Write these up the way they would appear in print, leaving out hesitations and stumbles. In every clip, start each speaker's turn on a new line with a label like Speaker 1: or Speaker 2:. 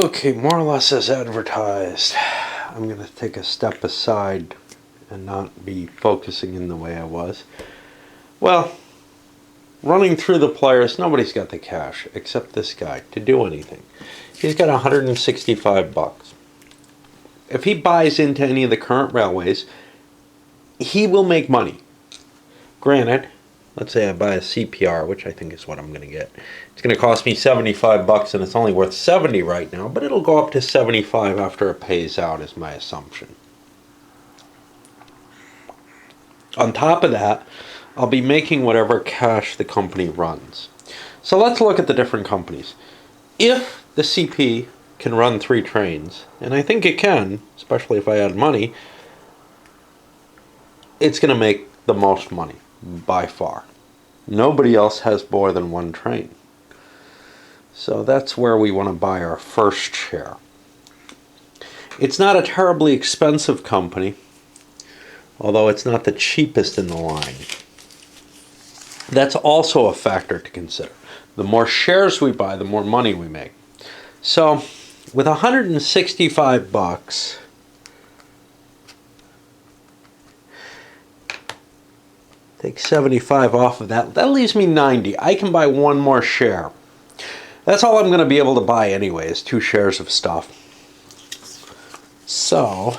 Speaker 1: Okay, more or less as advertised. I'm going to take a step aside and not be focusing in the way I was. Well, running through the players, nobody's got the cash except this guy to do anything. He's got 165 bucks. If he buys into any of the current railways, he will make money. Granted, let's say I buy a CPR, which I think is what I'm going to get. It's going to cost me 75 bucks and it's only worth 70 right now, but it'll go up to 75 after it pays out is my assumption. On top of that, I'll be making whatever cash the company runs. So let's look at the different companies. If the CP can run 3 trains, and I think it can, especially if I add money, it's going to make the most money by far. Nobody else has more than 1 train. So that's where we want to buy our first share. It's not a terribly expensive company, although it's not the cheapest in the line. That's also a factor to consider. The more shares we buy, the more money we make. So with 165 bucks, take 75 off of that. That leaves me 90. I can buy 1 more share. That's all I'm going to be able to buy anyway, is 2 shares of stuff. So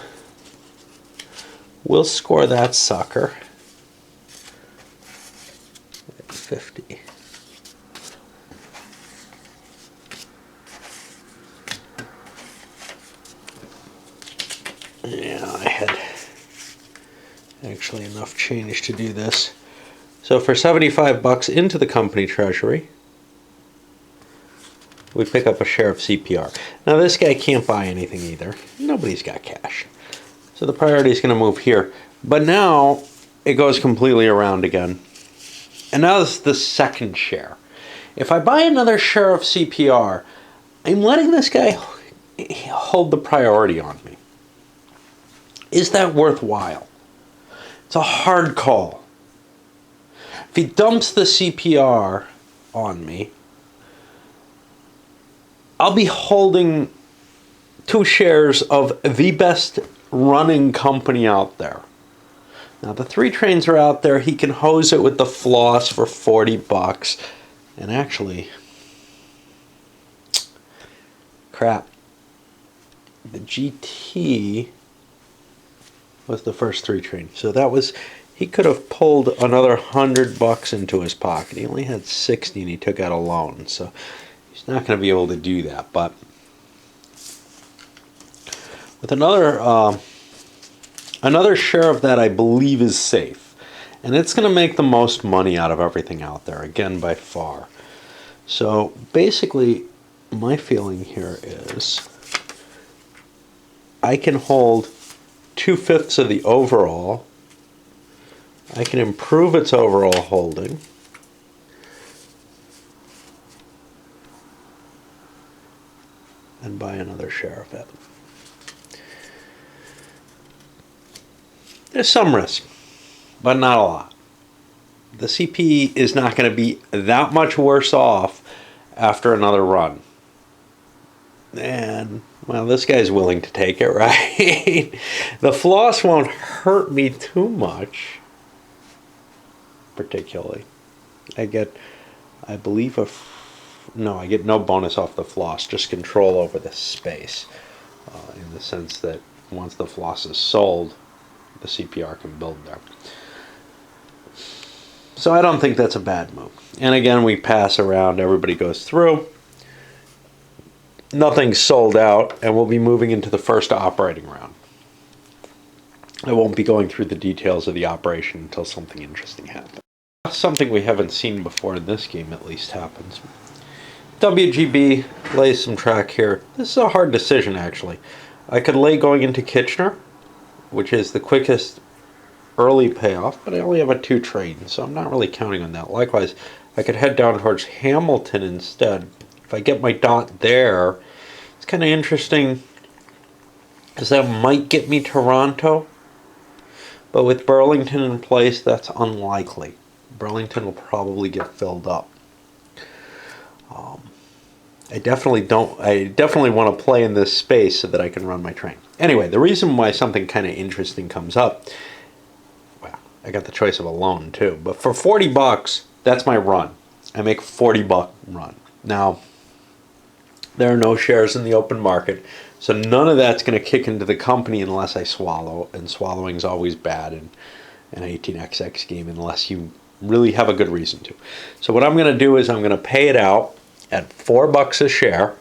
Speaker 1: we'll score that sucker at 50. Yeah, I had actually enough change to do this. So for 75 bucks into the company treasury, we pick up a share of CPR. Now this guy can't buy anything either. Nobody's got cash. So the priority is going to move here. But now it goes completely around again. And now this is the second share. If I buy another share of CPR, I'm letting this guy hold the priority on me. Is that worthwhile? It's a hard call. If he dumps the CPR on me, I'll be holding 2 shares of the best running company out there. Now the 3 trains are out there. He can hose it with the floss for 40 bucks. And actually, crap, the GT was the first 3 train. So that was, he could have pulled another 100 bucks into his pocket. He only had 60 and he took out a loan. So he's not going to be able to do that. But with another share of that, I believe is safe. And it's going to make the most money out of everything out there, again, by far. So basically, my feeling here is I can hold 2/5 of the overall. I can improve its overall holding. And buy another share of it. There's some risk, but not a lot. The CP is not going to be that much worse off after another run. And, well, this guy's willing to take it, right? The floss won't hurt me too much, particularly. I get no bonus off the floss, just control over the space, in the sense that once the floss is sold, the CPR can build there. So I don't think that's a bad move. And again, we pass around, everybody goes through. Nothing's sold out, and we'll be moving into the first operating round. I won't be going through the details of the operation until something interesting happens. Something we haven't seen before in this game at least happens. WGB lays some track here. This is a hard decision, actually. I could lay going into Kitchener, which is the quickest early payoff, but I only have a 2 train, so I'm not really counting on that. Likewise, I could head down towards Hamilton instead. If I get my dot there, it's kind of interesting, because that might get me Toronto, but with Burlington in place, that's unlikely. Burlington will probably get filled up. I definitely want to play in this space so that I can run my train. Anyway, the reason why something kind of interesting comes up, well, I got the choice of a loan too, but for 40 bucks, that's my run. I make a 40-buck run. Now, there are no shares in the open market, so none of that's going to kick into the company unless I swallow, and swallowing is always bad in an 18xx game unless you really have a good reason to. So what I'm going to do is I'm going to pay it out at $4 a share.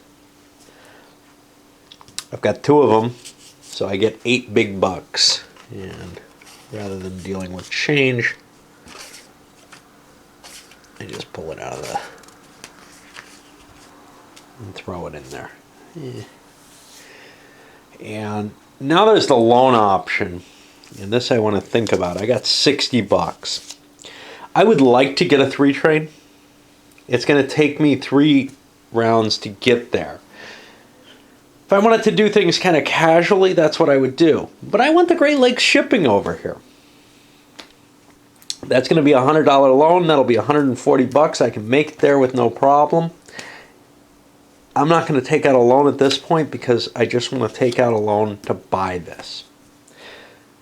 Speaker 1: I've got 2 of them, so I get 8 big bucks. And rather than dealing with change, I just pull it out of the and throw it in there. And now there's the loan option, and this I want to think about. I got 60 bucks. I would like to get a 3 train. It's going to take me 3 rounds to get there. If I wanted to do things kind of casually, that's what I would do. But I want the Great Lakes shipping over here. That's going to be a $100 loan. That'll be 140 bucks. I can make it there with no problem. I'm not going to take out a loan at this point because I just want to take out a loan to buy this.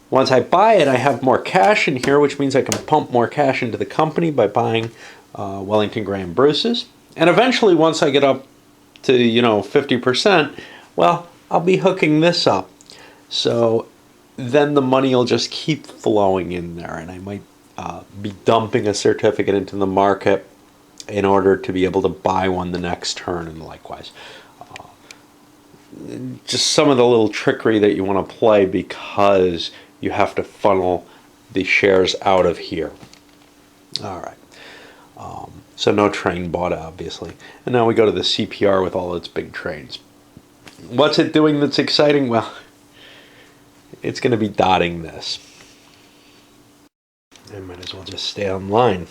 Speaker 1: Once I buy it, I have more cash in here, which means I can pump more cash into the company by buying Wellington Graham Bruces. And eventually, once I get up to 50%, well, I'll be hooking this up. So then the money will just keep flowing in there, and I might be dumping a certificate into the market in order to be able to buy one the next turn, and likewise. Just some of the little trickery that you want to play because you have to funnel the shares out of here. All right. So no train bought, obviously. And now we go to the CPR with all its big trains. What's it doing that's exciting? Well, it's going to be dotting this. I might as well just stay online.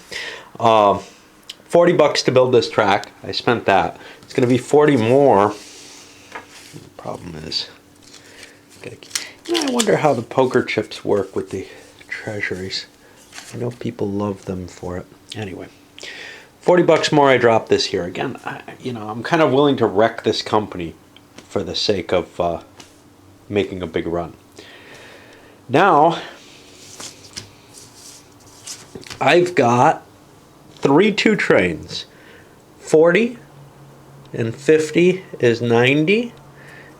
Speaker 1: 40 bucks to build this track. I spent that. It's going to be 40 more. The problem is, I wonder how the poker chips work with the treasuries. I know people love them for it. Anyway, 40 bucks more. I drop this here again. I'm kind of willing to wreck this company for the sake of making a big run. Now, I've got 3 2 trains. 40 and 50 is 90,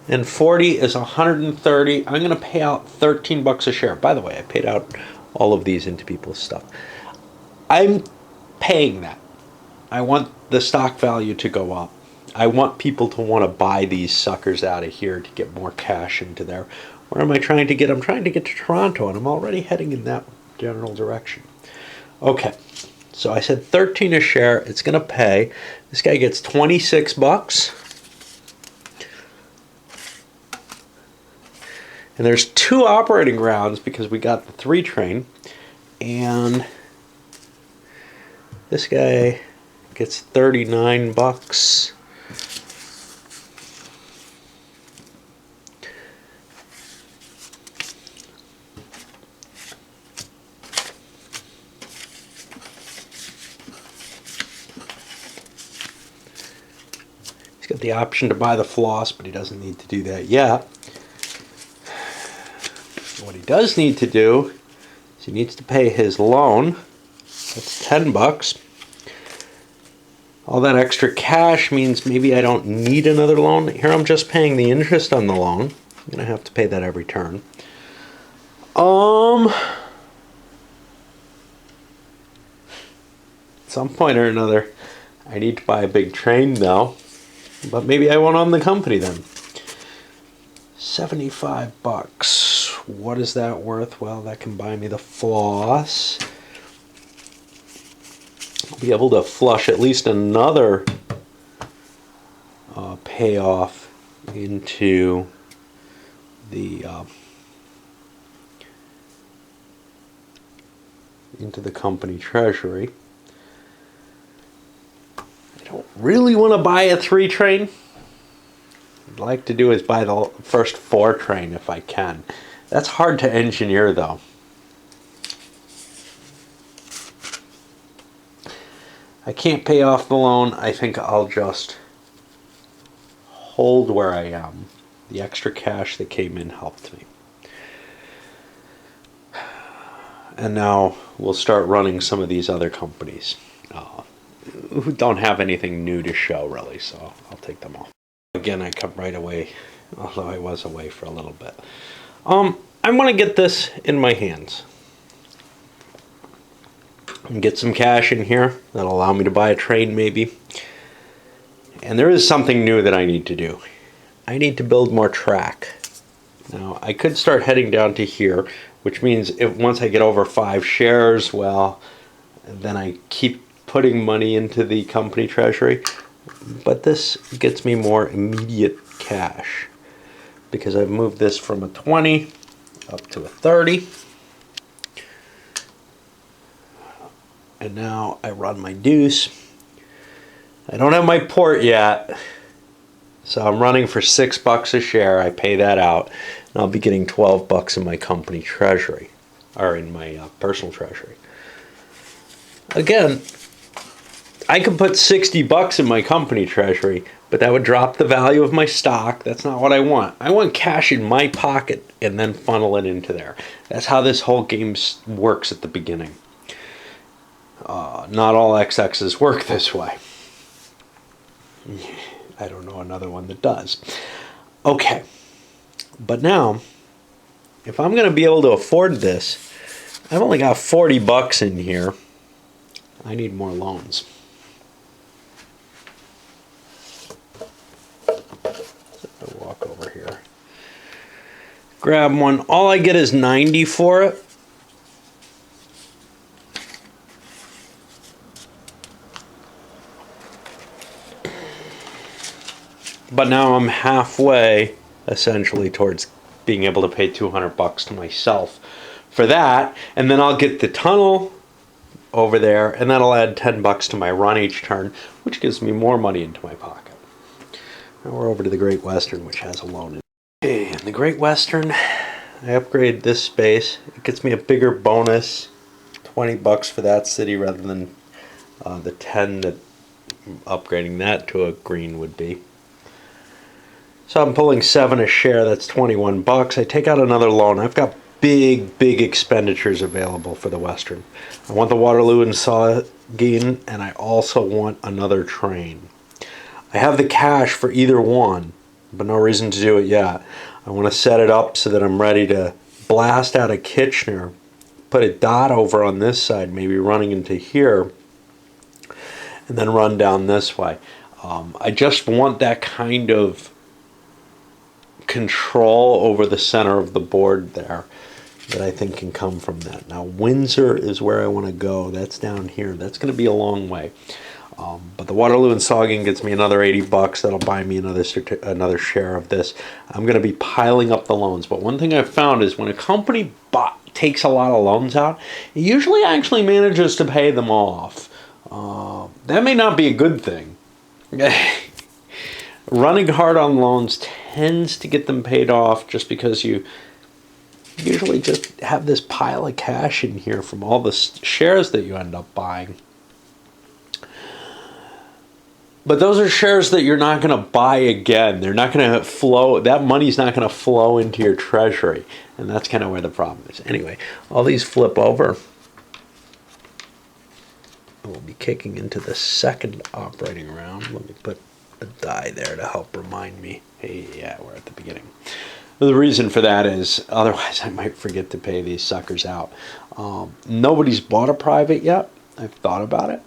Speaker 1: and 40 is 130. I'm going to pay out 13 bucks a share. By the way, I paid out all of these into people's stuff. I'm paying that. I want the stock value to go up. I want people to want to buy these suckers out of here to get more cash into there. Where am I trying to get? I'm trying to get to Toronto, and I'm already heading in that general direction. Okay. So I said 13 a share. It's going to pay. This guy gets 26 bucks. And there's 2 operating rounds because we got the 3 train. And this guy gets 39 bucks. He's got the option to buy the floss, but he doesn't need to do that yet. What he does need to do is he needs to pay his loan. That's 10 bucks. All that extra cash means maybe I don't need another loan. Here I'm just paying the interest on the loan. I'm going to have to pay that every turn. At some point or another, I need to buy a big train though. But maybe I won't own the company then. 75 bucks. What is that worth? Well, that can buy me the floss. I'll be able to flush at least another payoff into the company treasury. I don't really want to buy a 3 train. What I'd like to do is buy the first 4 train if I can. That's hard to engineer though. I can't pay off the loan. I think I'll just hold where I am. The extra cash that came in helped me. And now we'll start running some of these other companies who don't have anything new to show, really, so I'll take them off. Again, I come right away, although I was away for a little bit. I want to get this in my hands. And get some cash in here that'll allow me to buy a train, maybe. And there is something new that I need to do. I need to build more track. Now, I could start heading down to here, which means if once I get over 5 shares, well, then I keep putting money into the company treasury. But this gets me more immediate cash because I've moved this from a 20 up to a 30. And now I run my deuce. I don't have my port yet, so I'm running for $6 a share. I pay that out, and I'll be getting $12 in my company treasury, or in my personal treasury. Again, I could put $60 in my company treasury, but that would drop the value of my stock. That's not what I want. I want cash in my pocket and then funnel it into there. That's how this whole game works at the beginning. Not all XXs work this way. I don't know another one that does. Okay, but now, if I'm going to be able to afford this, I've only got $40 in here. I need more loans. So I'll walk over here. Grab one. All I get is 90 for it. But now I'm halfway, essentially, towards being able to pay $200 to myself for that. And then I'll get the tunnel over there, and that'll add $10 to my run each turn, which gives me more money into my pocket. Now we're over to the Great Western, which has a loan in it. Okay, in the Great Western, I upgrade this space. It gets me a bigger bonus, $20 for that city rather than the 10 that upgrading that to a green would be. So I'm pulling 7 a share, that's $21. I take out another loan. I've got big expenditures available for the Western. I want the Waterloo and Saugeen, and I also want another train. I have the cash for either one, but no reason to do it yet. I want to set it up so that I'm ready to blast out of Kitchener, put a dot over on this side, maybe running into here, and then run down this way. I just want that kind of control over the center of the board there that I think can come from that. Now Windsor is where I want to go. That's down here. That's going to be a long way. But the Waterloo and Saugeen gets me another $80. That'll buy me another share of this. I'm going to be piling up the loans. But one thing I've found is when a company takes a lot of loans out, it usually actually manages to pay them off. That may not be a good thing. Running hard on loans tends to get them paid off just because you usually just have this pile of cash in here from all the shares that you end up buying. But those are shares that you're not going to buy again. They're not going to flow. That money's not going to flow into your treasury. And that's kind of where the problem is. Anyway, all these flip over. We'll be kicking into the second operating round. Let me put a die there to help remind me. Hey, yeah, we're at the beginning. The reason for that is otherwise I might forget to pay these suckers out. Nobody's bought a private yet. I've thought about it.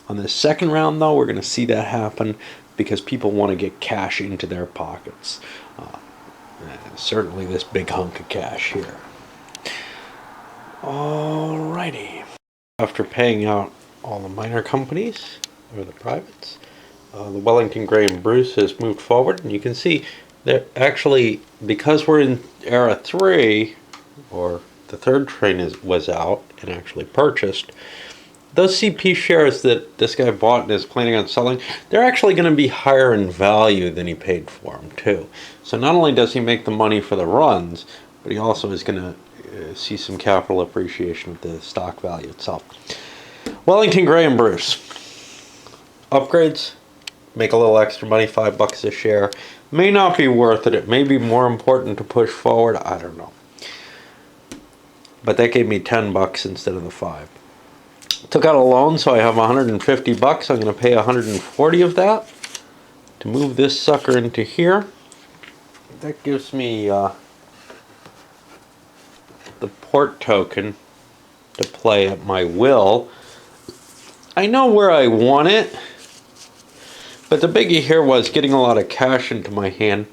Speaker 1: On the second round, though, we're going to see that happen because people want to get cash into their pockets. Certainly this big hunk of cash here. Alrighty. After paying out all the minor companies, or the privates, the Wellington Gray and Bruce has moved forward, and you can see that actually, because we're in era 3, or the third train was out and actually purchased, those CP shares that this guy bought and is planning on selling, they're actually going to be higher in value than he paid for them too. So not only does he make the money for the runs, but he also is going to see some capital appreciation of the stock value itself. Wellington Gray and Bruce. Upgrades, make a little extra money, $5 a share. May not be worth it. It may be more important to push forward. I don't know. But that gave me 10 bucks instead of the 5. Took out a loan, so I have 150 bucks. I'm going to pay 140 of that to move this sucker into here. That gives me the port token to play at my will. I know where I want it, but the biggie here was getting a lot of cash into my hand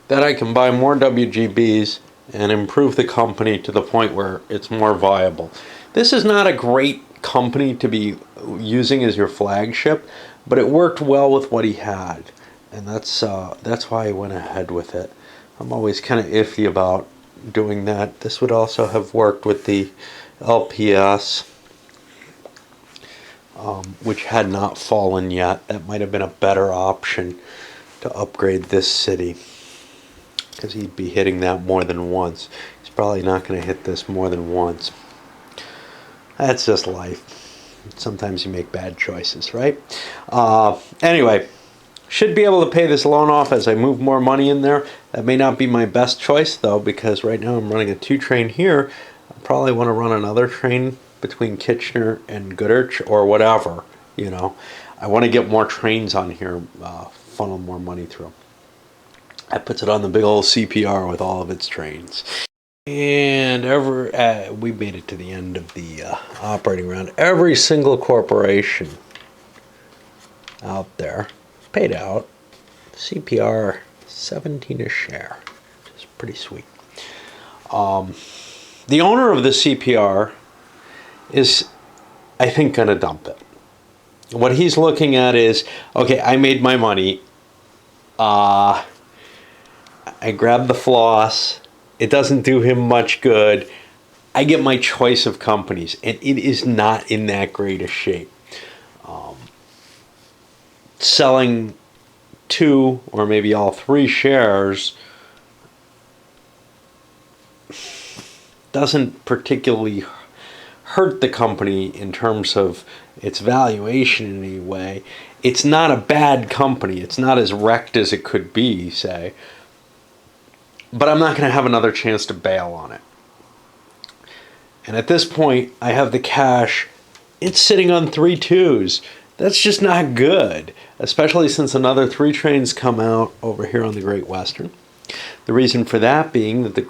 Speaker 1: that I can buy more WGBs and improve the company to the point where it's more viable. This is not a great company to be using as your flagship, but it worked well with what he had, and that's why I went ahead with it. I'm always kind of iffy about doing that. This would also have worked with the LPS, which had not fallen yet. That might have been a better option to upgrade this city, because he'd be hitting that more than once. He's probably not going to hit this more than once. That's just life. Sometimes you make bad choices, right? Anyway, should be able to pay this loan off as I move more money in there. That may not be my best choice, though, because right now I'm running a 2 train here. I probably want to run another train between Kitchener and Goodrich or whatever, you know. I want to get more trains on here, funnel more money through. That puts it on the big old CPR with all of its trains. And we made it to the end of the operating round. Every single corporation out there paid out CPR 17 a share, which is pretty sweet. The owner of the CPR is, I think, going to dump it. What he's looking at is, okay, I made my money. I grabbed the floss. It doesn't do him much good. I get my choice of companies, and it is not in that great a shape. Selling 2 or maybe all 3 shares doesn't particularly hurt the company in terms of its valuation in any way. It's not a bad company. It's not as wrecked as it could be, say. But I'm not going to have another chance to bail on it. And at this point, I have the cash. It's sitting on 3 2s. That's just not good, especially since another 3 trains come out over here on the Great Western. The reason for that being that the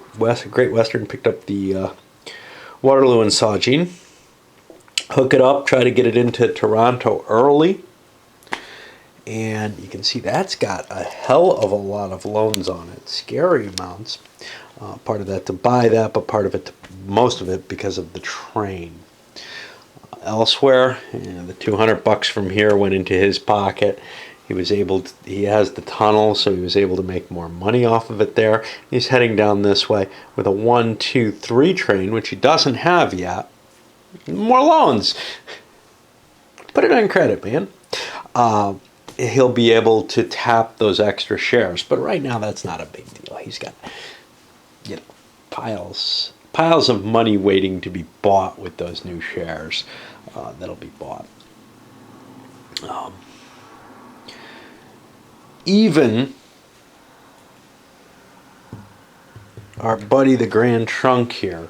Speaker 1: Great Western picked up the Waterloo and Saugeen, hook it up, try to get it into Toronto early. And you can see that's got a hell of a lot of loans on it, scary amounts. Part of that to buy that, but part of it, most of it, because of the train. Elsewhere, the 200 bucks from here went into his pocket. He has the tunnel, so he was able to make more money off of it there. He's heading down this way with a 1, 2, 3 train, which he doesn't have yet. More loans. Put it on credit, man. He'll be able to tap those extra shares, but right now that's not a big deal. He's got, piles of money waiting to be bought with those new shares that'll be bought. Even our buddy the Grand Trunk here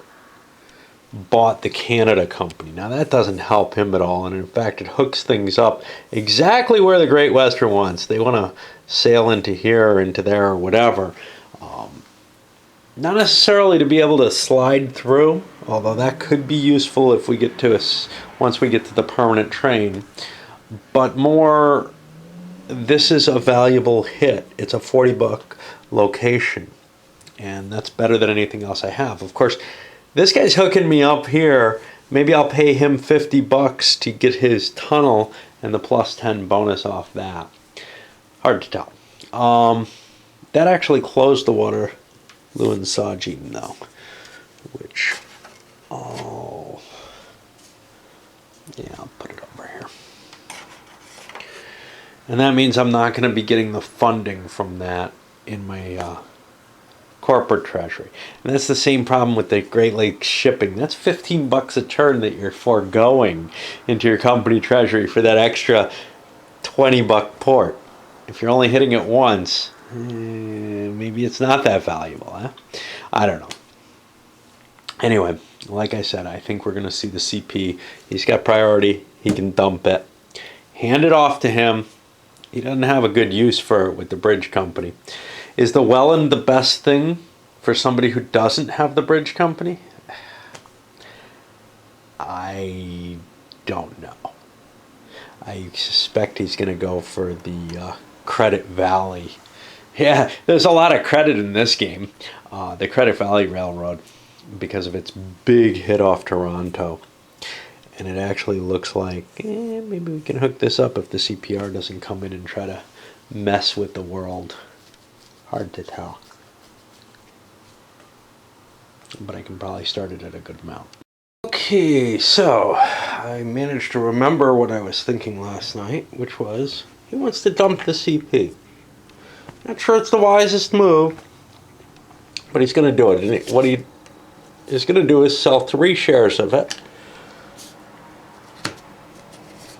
Speaker 1: bought the Canada company. Now that doesn't help him at all, and in fact it hooks things up exactly where the Great Western wants. They want to sail into here or into there or whatever. Not necessarily to be able to slide through, although that could be useful if we get to once we get to the permanent train, but more, this is a valuable hit. It's a 40-buck location, and that's better than anything else I have. Of course, this guy's hooking me up here. Maybe I'll pay him 50 bucks to get his tunnel and the plus 10 bonus off that. Hard to tell. That actually closed the Waterloo and Saugeen, though. Which, yeah, I'll put it over here. And that means I'm not going to be getting the funding from that in my corporate treasury. And that's the same problem with the Great Lakes shipping. That's 15 bucks a turn that you're foregoing into your company treasury for that extra 20-buck port. if you're only hitting it once, maybe it's not that valuable, huh? I don't know. Anyway, like I said, I think we're going to see the CP. He's got priority. He can dump it. Hand it off to him. He doesn't have a good use for it with the bridge company. Is the Welland the best thing for somebody who doesn't have the bridge company? I don't know. I suspect he's going to go for the Credit Valley. Yeah, there's a lot of credit in this game. The Credit Valley Railroad, because of its big hit off Toronto. And it actually looks like maybe we can hook this up if the CPR doesn't come in and try to mess with the world. Hard to tell. But I can probably start it at a good amount. Okay, so I managed to remember what I was thinking last night, which was he wants to dump the CP. Not sure it's the wisest move, but he's going to do it. And what he is going to do is sell 3 shares of it.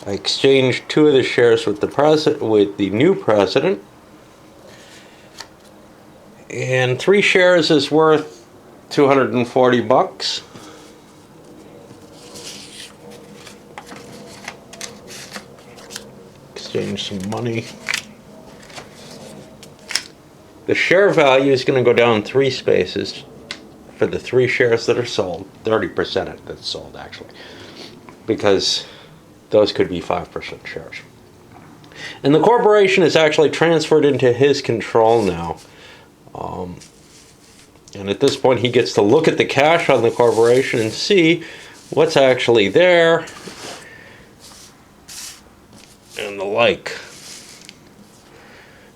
Speaker 1: I exchanged 2 of the shares with the new president, and 3 shares is worth $240. Exchange some money. The share value is going to go down 3 spaces for the 3 shares that are sold. 30% that's sold, actually, because those could be 5% shares. And the corporation is actually transferred into his control now. And at this point, he gets to look at the cash on the corporation and see what's actually there and the like.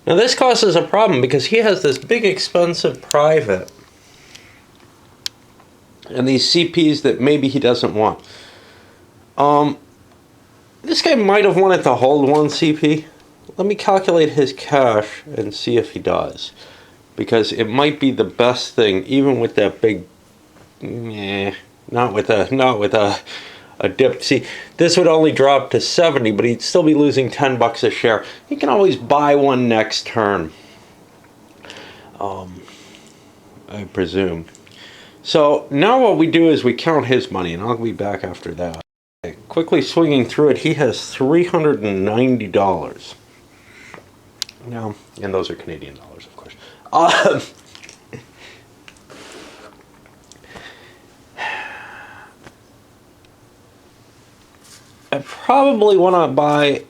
Speaker 1: Now this causes a problem because he has this big expensive private and these CPs that maybe he doesn't want. This guy might have wanted to hold 1 CP. Let me calculate his cash and see if he does, because it might be the best thing, even with that big, not with a dip. See, this would only drop to 70, but he'd still be losing $10 a share. He can always buy one next turn, I presume. So now what we do is we count his money, and I'll be back after that. Quickly swinging through it, he has $390. Now, and those are Canadian dollars, of course. I probably want to buy,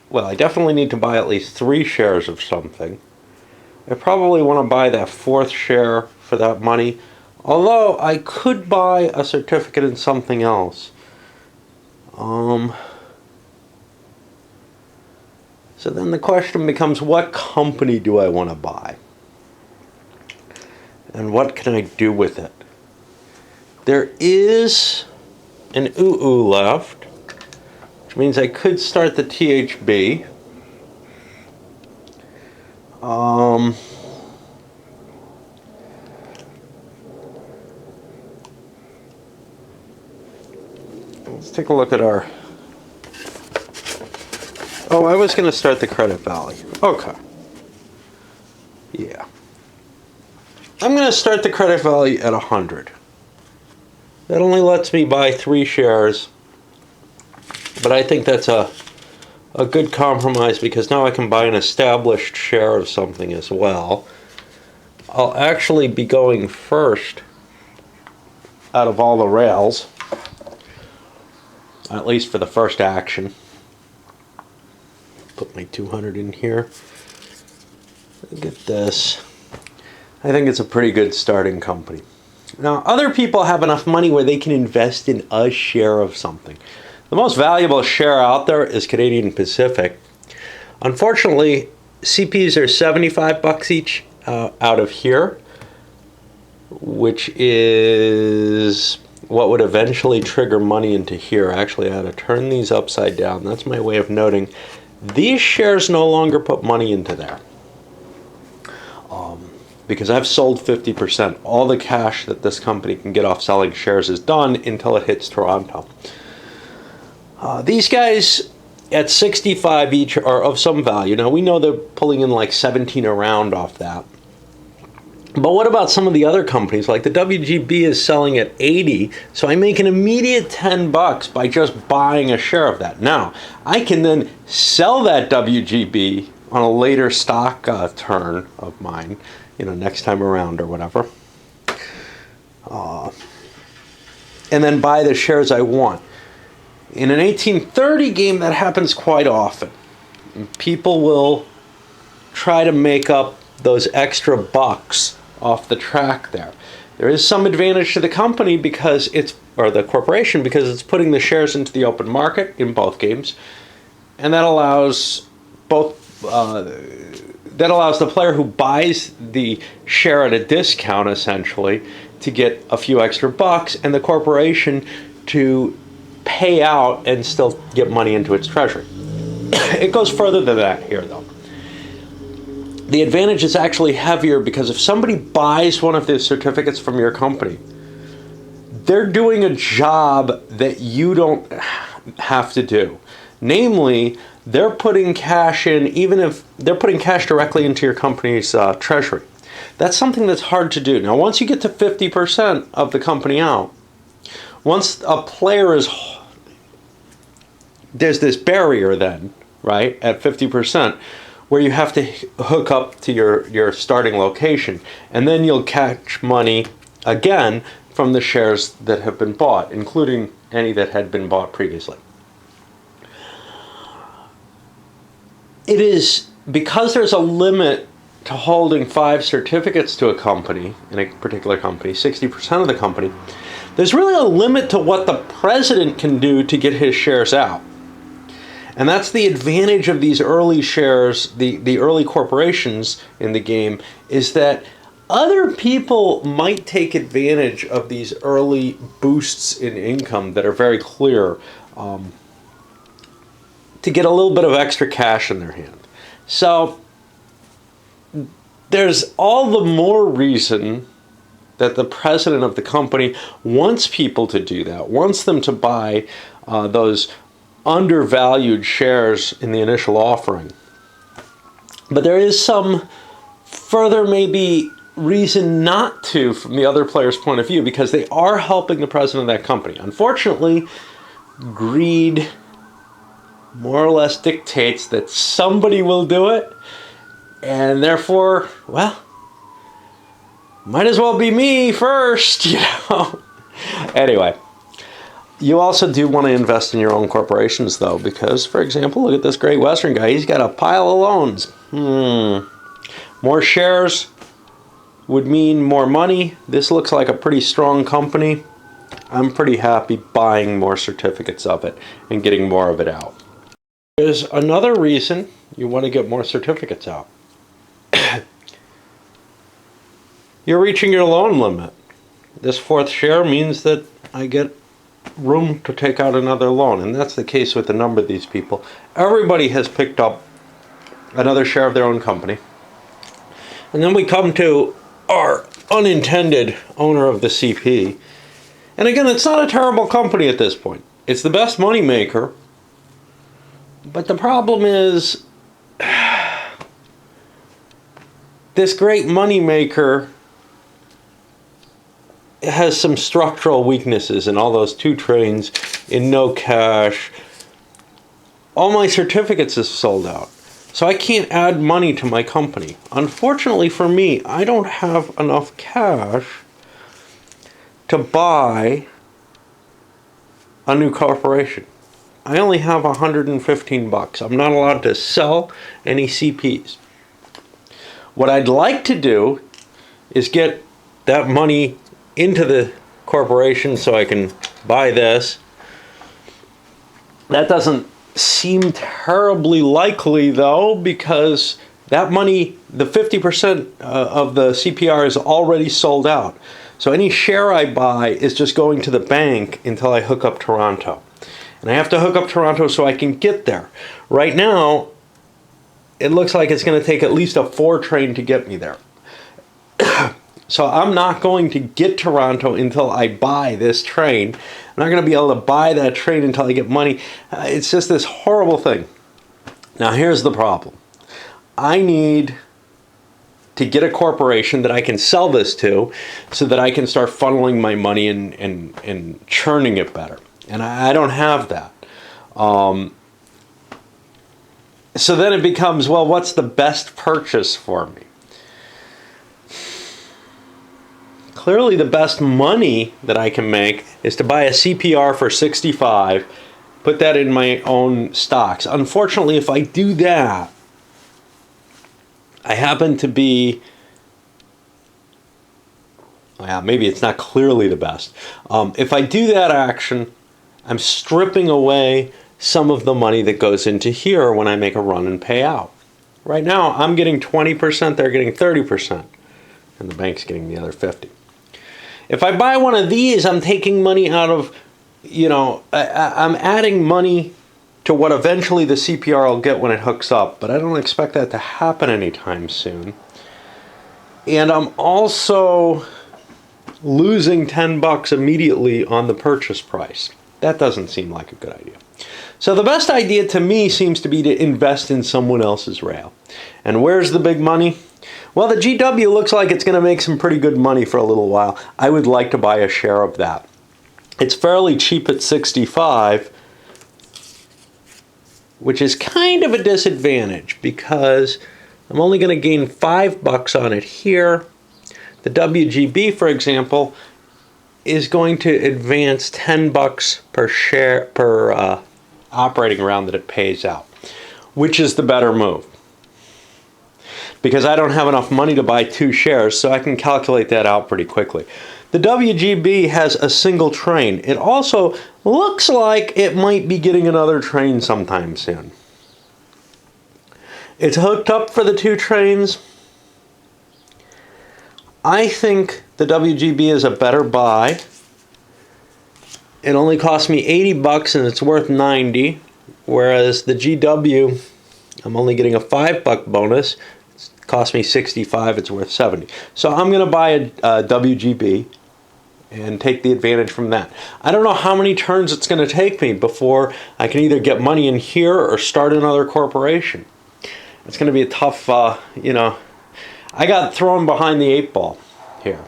Speaker 1: well, I definitely need to buy at least 3 shares of something. I probably want to buy that 4th share for that money. Although I could buy a certificate in something else. So then the question becomes, what company do I want to buy? And what can I do with it? There is an UU left, which means I could start the THB. Let's take a look at our... Oh, I was going to start the Credit Valley. Okay. Yeah. I'm going to start the Credit Valley at 100. That only lets me buy 3 shares. But I think that's a good compromise, because now I can buy an established share of something as well. I'll actually be going first out of all the rails. At least for the first action. Put my 200 in here. Look at this. I think it's a pretty good starting company. Now, other people have enough money where they can invest in a share of something. The most valuable share out there is Canadian Pacific. Unfortunately, CPs are $75 each out of here, which is what would eventually trigger money into here. Actually, I had to turn these upside down. That's my way of noting these shares no longer put money into there. Because I've sold 50%. All the cash that this company can get off selling shares is done until it hits Toronto. These guys at 65 each are of some value. Now we know they're pulling in like 17 a round off that. But what about some of the other companies? Like the WGB is selling at 80, so I make an immediate $10 by just buying a share of that. Now, I can then sell that WGB on a later stock turn of mine, next time around or whatever. And then buy the shares I want. In an 1830 game, that happens quite often. People will try to make up those extra bucks off the track there. There is some advantage to the company or the corporation, because it's putting the shares into the open market in both games, and that allows the player who buys the share at a discount essentially to get a few extra bucks, and the corporation to pay out and still get money into its treasury. It goes further than that here, though. The advantage is actually heavier, because if somebody buys one of the certificates from your company, they're doing a job that you don't have to do. Namely, they're putting cash in, even if they're putting cash directly into your company's treasury. That's something that's hard to do. Now, once you get to 50% of the company out, once a player there's this barrier then, right, at 50%, where you have to hook up to your starting location, and then you'll catch money again from the shares that have been bought, including any that had been bought previously. It is because there's a limit to holding 5 certificates to a company, in a particular company, 60% of the company, there's really a limit to what the president can do to get his shares out. And that's the advantage of these early shares, the early corporations in the game, is that other people might take advantage of these early boosts in income that are very clear, to get a little bit of extra cash in their hand. So there's all the more reason that the president of the company wants people to do that, wants them to buy those undervalued shares in the initial offering. But there is some further maybe reason not to, from the other player's point of view, because they are helping the president of that company. Unfortunately, greed more or less dictates that somebody will do it, and therefore, well, might as well be me first, Anyway, you also do want to invest in your own corporations, though, because, for example, look at this Great Western guy. He's got a pile of loans. More shares would mean more money. This looks like a pretty strong company. I'm pretty happy buying more certificates of it and getting more of it out. There's another reason you want to get more certificates out. You're reaching your loan limit. This 4th share means that I get room to take out another loan, and that's the case with a number of these people. Everybody has picked up another share of their own company. And then we come to our unintended owner of the CP. And again, it's not a terrible company at this point. It's the best money maker. But the problem is, this great money maker has some structural weaknesses in all those 2 trains, in no cash. All my certificates is sold out. So I can't add money to my company. Unfortunately for me, I don't have enough cash to buy a new corporation. I only have $115. I'm not allowed to sell any CPs. What I'd like to do is get that money into the corporation so I can buy this. That doesn't seem terribly likely, though, because that money, the 50% of the CPR, is already sold out. So any share I buy is just going to the bank until I hook up Toronto. And I have to hook up Toronto so I can get there. Right now, it looks like it's going to take at least a 4 train to get me there. So I'm not going to get Toronto until I buy this train. I'm not going to be able to buy that trade until I get money. It's just this horrible thing. Now, here's the problem. I need to get a corporation that I can sell this to so that I can start funneling my money and churning it better. And I don't have that. So then it becomes, well, what's the best purchase for me? Clearly the best money that I can make is to buy a CPR for 65, put that in my own stocks. Unfortunately, if I do that, I happen to be, well, maybe it's not clearly the best. If I do that action, I'm stripping away some of the money that goes into here when I make a run and pay out. Right now, I'm getting 20%, they're getting 30%, and the bank's getting the other 50%. If I buy one of these, I'm taking money out of, I'm adding money to what eventually the CPR will get when it hooks up, but I don't expect that to happen anytime soon. And I'm also losing $10 immediately on the purchase price. That doesn't seem like a good idea. So the best idea to me seems to be to invest in someone else's rail. And where's the big money? Well, the GW looks like it's going to make some pretty good money for a little while. I would like to buy a share of that. It's fairly cheap at 65, which is kind of a disadvantage because I'm only going to gain $5 on it here. The WGB, for example, is going to advance $10 per share per operating round that it pays out, which is the better move. Because I don't have enough money to buy 2 shares, so I can calculate that out pretty quickly. The WGB has a single train. It also looks like it might be getting another train sometime soon. It's hooked up for the 2 trains. I think the WGB is a better buy. It only cost me $80 and it's worth $90, whereas the GW, I'm only getting a $5 bonus. It cost me $65, it's worth $70. So I'm going to buy a WGB and take the advantage from that. I don't know how many turns it's going to take me before I can either get money in here or start another corporation. It's going to be a tough, I got thrown behind the 8 ball here.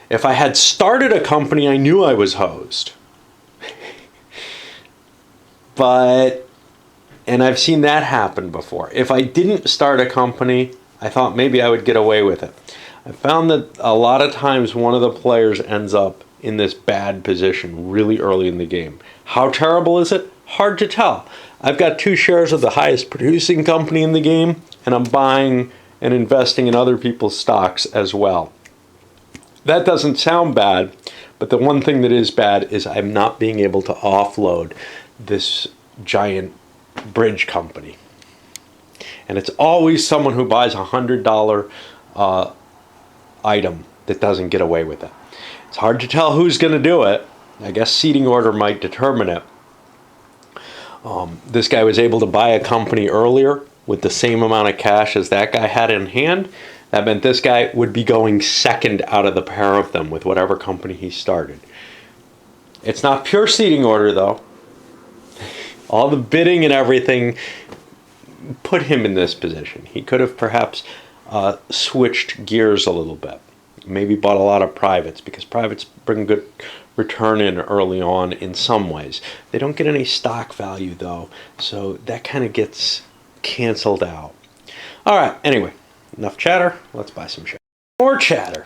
Speaker 1: If I had started a company, I knew I was hosed. And I've seen that happen before. If I didn't start a company, I thought maybe I would get away with it. I found that a lot of times one of the players ends up in this bad position really early in the game. How terrible is it? Hard to tell. I've got 2 shares of the highest producing company in the game, and I'm buying and investing in other people's stocks as well. That doesn't sound bad, but the one thing that is bad is I'm not being able to offload this giant bridge company. And it's always someone who buys a $100 item that doesn't get away with it. It's hard to tell who's going to do it. I guess seating order might determine it. This guy was able to buy a company earlier with the same amount of cash as that guy had in hand. That meant this guy would be going second out of the pair of them with whatever company he started. It's not pure seating order, though. All the bidding and everything put him in this position. He could have perhaps switched gears a little bit. Maybe bought a lot of privates, because privates bring good return in early on in some ways. They don't get any stock value, though, so that kind of gets canceled out. All right, anyway, enough chatter. Let's buy some shares. More chatter.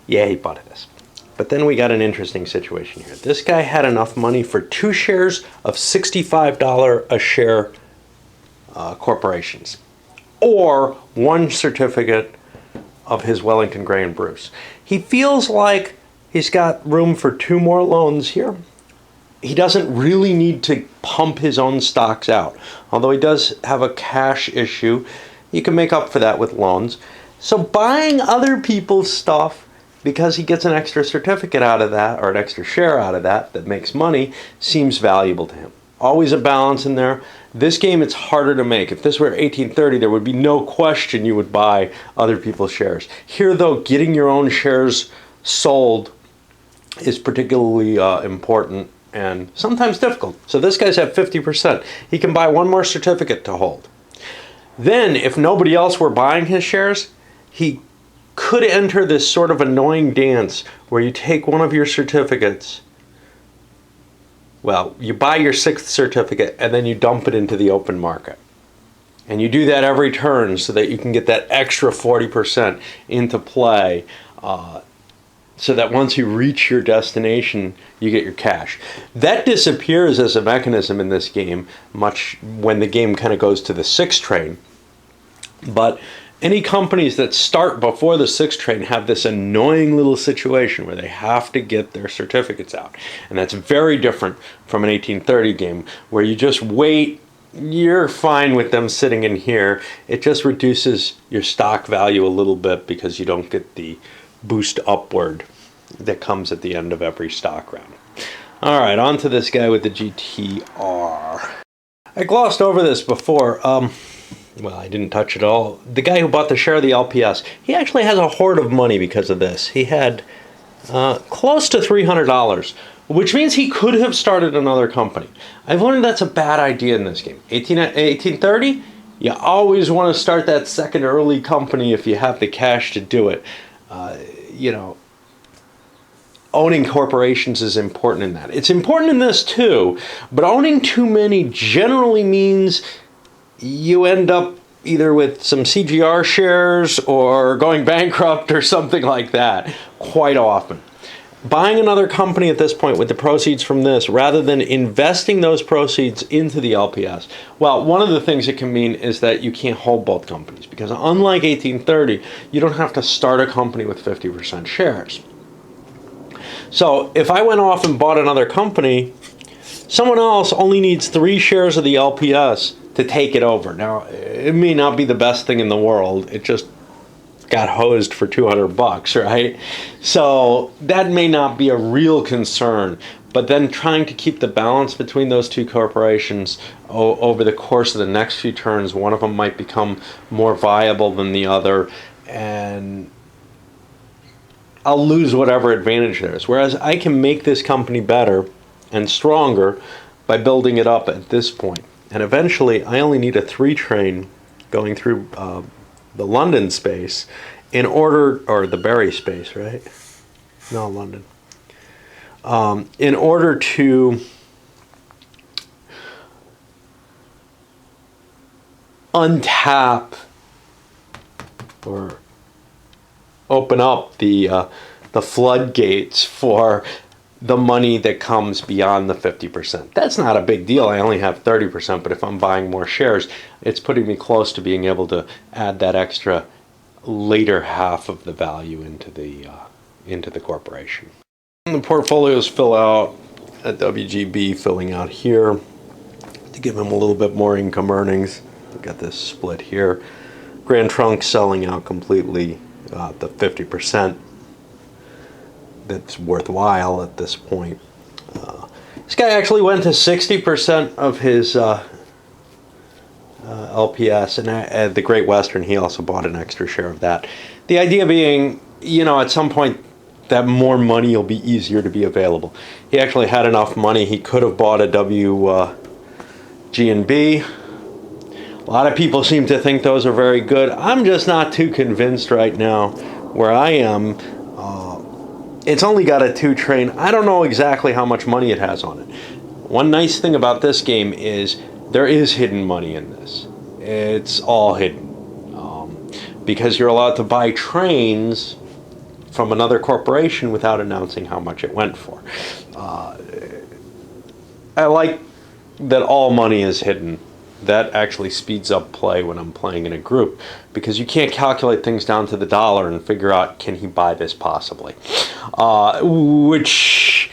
Speaker 1: Yeah, he bought this. But then we got an interesting situation here. This guy had enough money for 2 shares of $65 a share corporations, or 1 certificate of his Wellington Gray and Bruce. He feels like he's got room for 2 more loans here. He doesn't really need to pump his own stocks out. Although he does have a cash issue, you can make up for that with loans. So buying other people's stuff, because he gets an extra certificate out of that, or an extra share out of that makes money, seems valuable to him. Always a balance in there. This game, it's harder to make. If this were 1830, there would be no question you would buy other people's shares. Here, though, getting your own shares sold is particularly important and sometimes difficult. So this guy's at 50%. He can buy one more certificate to hold. Then, if nobody else were buying his shares, he could enter this sort of annoying dance where you take one of your certificates. Well, you buy your 6th certificate and then you dump it into the open market. And you do that every turn so that you can get that extra 40% into play, so that once you reach your destination, you get your cash. That disappears as a mechanism in this game, much when the game kind of goes to the 6 train. But any companies that start before the 6 train have this annoying little situation where they have to get their certificates out. And that's very different from an 1830 game where you just wait. You're fine with them sitting in here. It just reduces your stock value a little bit because you don't get the boost upward that comes at the end of every stock round. All right, on to this guy with the GTR. I glossed over this before. Well, I didn't touch it all. The guy who bought the share of the LPS, he actually has a hoard of money because of this. He had close to $300, which means he could have started another company. I've learned that's a bad idea in this game. 1830, you always want to start that second early company if you have the cash to do it. Owning corporations is important in that. It's important in this too, but owning too many generally means you end up either with some CGR shares or going bankrupt or something like that quite often. Buying another company at this point with the proceeds from this, rather than investing those proceeds into the LPS, well, one of the things it can mean is that you can't hold both companies, because unlike 1830, you don't have to start a company with 50% shares. So if I went off and bought another company, someone else only needs 3 shares of the LPS to take it over. Now, it may not be the best thing in the world. It just got hosed for $200, right? So that may not be a real concern. But then trying to keep the balance between those two corporations over the course of the next few turns, one of them might become more viable than the other, and I'll lose whatever advantage there is. Whereas I can make this company better and stronger by building it up at this point. And eventually, I only need a 3 train going through the London space in order, or the Bury space, right? No, London. In order to untap or open up the floodgates for the money that comes beyond the 50%. That's not a big deal. I only have 30%, but if I'm buying more shares, it's putting me close to being able to add that extra later half of the value into the corporation. And the portfolios fill out at WGB, filling out here to give them a little bit more income earnings. We've got this split here. Grand Trunk selling out completely the 50%. That's worthwhile at this point. This guy actually went to 60% of his LPS, and at the Great Western, he also bought an extra share of that. The idea being, at some point, that more money will be easier to be available. He actually had enough money. He could have bought a WG&B. A lot of people seem to think those are very good. I'm just not too convinced right now. Where I am, it's only got a 2 train. I don't know exactly how much money it has on it. One nice thing about this game is there is hidden money in this. It's all hidden. Because you're allowed to buy trains from another corporation without announcing how much it went for. I like that all money is hidden. That actually speeds up play when I'm playing in a group, because you can't calculate things down to the dollar and figure out, can he buy this possibly? Which,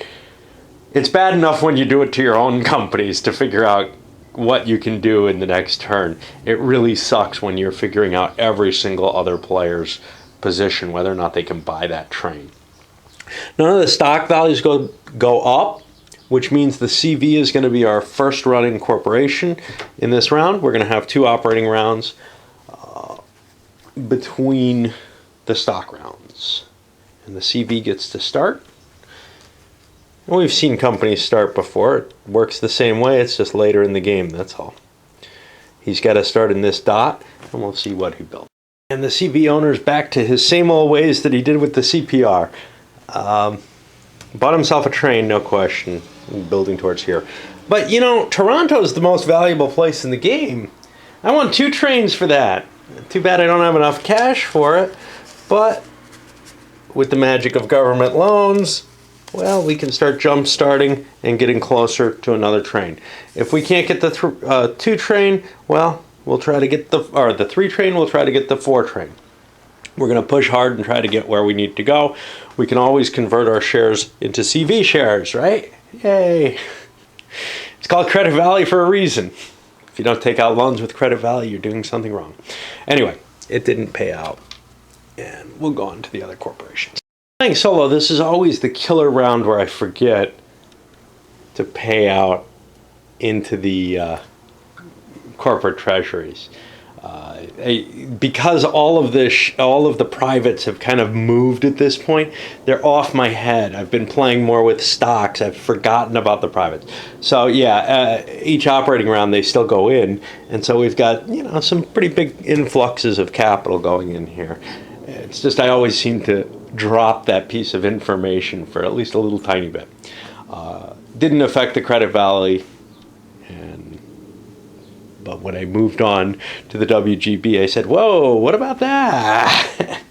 Speaker 1: it's bad enough when you do it to your own companies to figure out what you can do in the next turn. It really sucks when you're figuring out every single other player's position, whether or not they can buy that train. None of the stock values go up, which means the CV is going to be our first running corporation in this round. We're going to have 2 operating rounds between the stock rounds. And the CV gets to start. And we've seen companies start before. It works the same way. It's just later in the game, that's all. He's got to start in this dot, and we'll see what he built. And the CV owner's back to his same old ways that he did with the CPR. Bought himself a train, no question, building towards here. But, you know, Toronto's the most valuable place in the game. I want 2 trains for that. Too bad I don't have enough cash for it. But with the magic of government loans, well, we can start jump starting and getting closer to another train. If we can't get the 2 train, well, we'll try to get the 3 train, we'll try to get the 4 train. We're going to push hard and try to get where we need to go. We can always convert our shares into CV shares, right? Yay. It's called Credit Valley for a reason. If you don't take out loans with Credit Valley, you're doing something wrong. Anyway, it didn't pay out. And we'll go on to the other corporations. Playing solo, this is always the killer round where I forget to pay out into the corporate treasuries. Because all of the privates have kind of moved at this point, they're off my head. I've been playing more with stocks. I've forgotten about the privates. So yeah, each operating round they still go in, and so we've got, you know, some pretty big influxes of capital going in here. It's just I always seem to drop that piece of information for at least a little tiny bit. Didn't affect the Credit Valley. But when I moved on to the WGB, I said, whoa, what about that?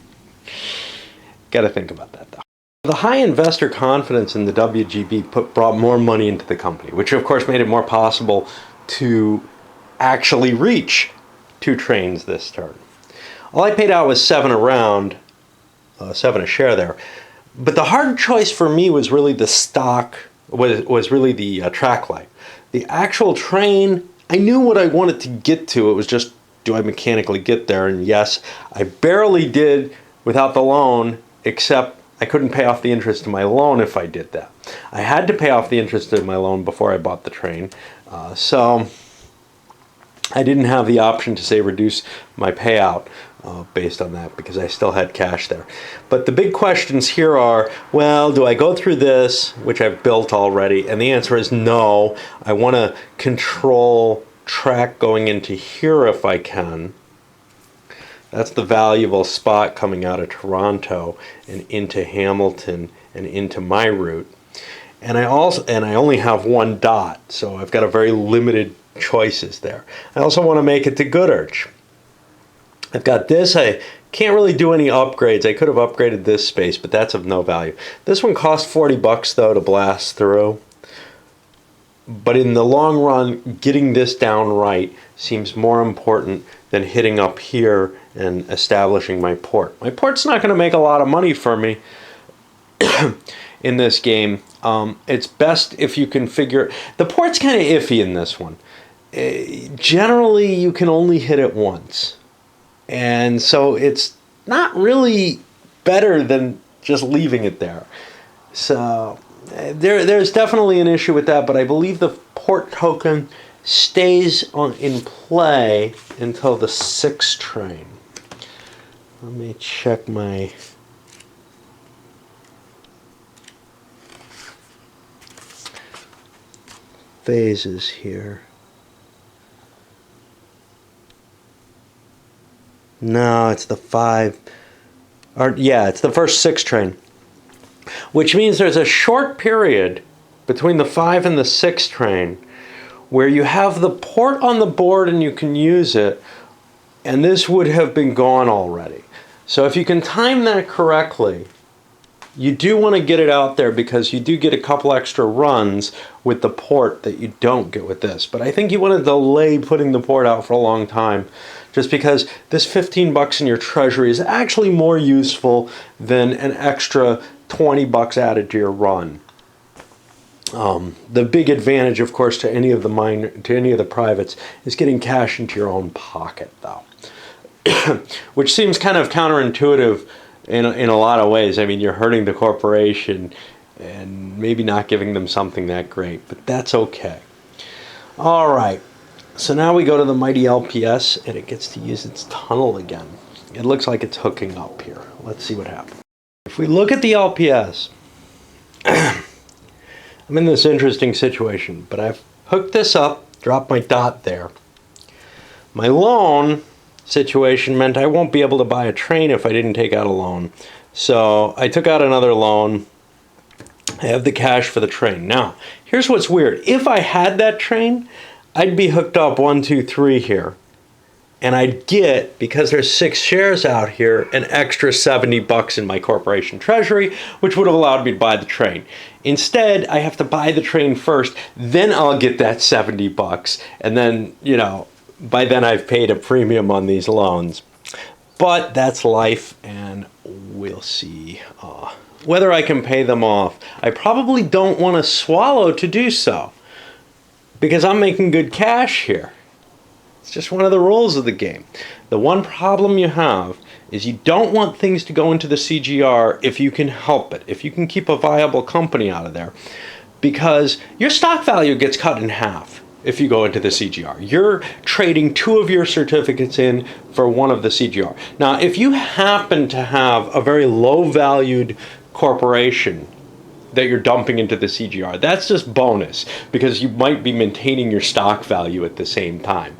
Speaker 1: Got to think about that, though. The high investor confidence in the WGB brought more money into the company, which of course made it more possible to actually reach 2 trains this turn. All I paid out was 7 a round, 7 a share there. But the hard choice for me was really the stock, was really the track light. The actual train, I knew what I wanted to get to. It was just, do I mechanically get there? And yes, I barely did without the loan, except I couldn't pay off the interest of my loan if I did that. I had to pay off the interest of my loan before I bought the train. So I didn't have the option to, say, reduce my payout based on that because I still had cash there. But the big questions here are, well, do I go through this, which I've built already? And the answer is no. I want to control track going into here if I can. That's the valuable spot coming out of Toronto and into Hamilton and into my route. And I only have 1 dot, so I've got a very limited choices there. I also want to make it to Goodrich. I've got this. I can't really do any upgrades. I could have upgraded this space, but that's of no value. This one cost 40 bucks though to blast through. But in the long run, getting this down right seems more important than hitting up here and establishing my port. My port's not going to make a lot of money for me in this game. It's best if you can figure... The port's kind of iffy in this one. Generally, you can only hit it once. And so it's not really better than just leaving it there. So there's definitely an issue with that, but I believe the port token stays in play until the 6th train. Let me check my... phases here. No, it's the 5. It's the first 6 train. Which means there's a short period between the 5 and the 6 train where you have the port on the board and you can use it, and this would have been gone already. So if you can time that correctly, you do want to get it out there because you do get a couple extra runs with the port that you don't get with this. But I think you want to delay putting the port out for a long time, just because this 15 bucks in your treasury is actually more useful than an extra 20 bucks added to your run. The big advantage, of course, to any of the privates is getting cash into your own pocket, though, which seems kind of counterintuitive in a lot of ways. I mean, you're hurting the corporation and maybe not giving them something that great, but that's okay. All right. So now we go to the mighty LPS, and it gets to use its tunnel again. It looks like it's hooking up here. Let's see what happens. If we look at the LPS, I'm in this interesting situation, but I've hooked this up, dropped my dot there. My loan situation meant I won't be able to buy a train if I didn't take out a loan. So I took out another loan. I have the cash for the train. Now, here's what's weird. If I had that train, I'd be hooked up 1, 2, 3 here. And I'd get, because there's 6 shares out here, an extra $70 in my corporation treasury, which would have allowed me to buy the train. Instead, I have to buy the train first, then I'll get that $70. And then, you know, by then I've paid a premium on these loans. But that's life, and we'll see whether I can pay them off. I probably don't want to swallow to do so, because I'm making good cash here. It's just one of the rules of the game. The one problem you have is you don't want things to go into the CGR if you can help it, if you can keep a viable company out of there, because your stock value gets cut in half if you go into the CGR. You're trading 2 of your certificates in for 1 of the CGR. Now, if you happen to have a very low valued corporation that you're dumping into the CGR, that's just bonus, because you might be maintaining your stock value at the same time.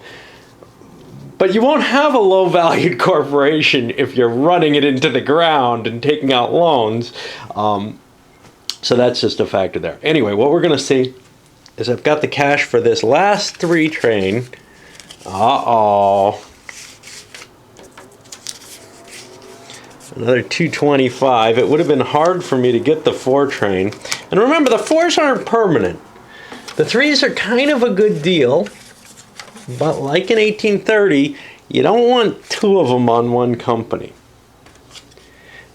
Speaker 1: But you won't have a low-valued corporation if you're running it into the ground and taking out loans. So that's just a factor there. Anyway, what we're going to see is I've got the cash for this last 3 train. Uh-oh. Another 225. It would have been hard for me to get the 4 train. And remember, the 4s aren't permanent. The 3s are kind of a good deal. But like in 1830, you don't want 2 of them on one company.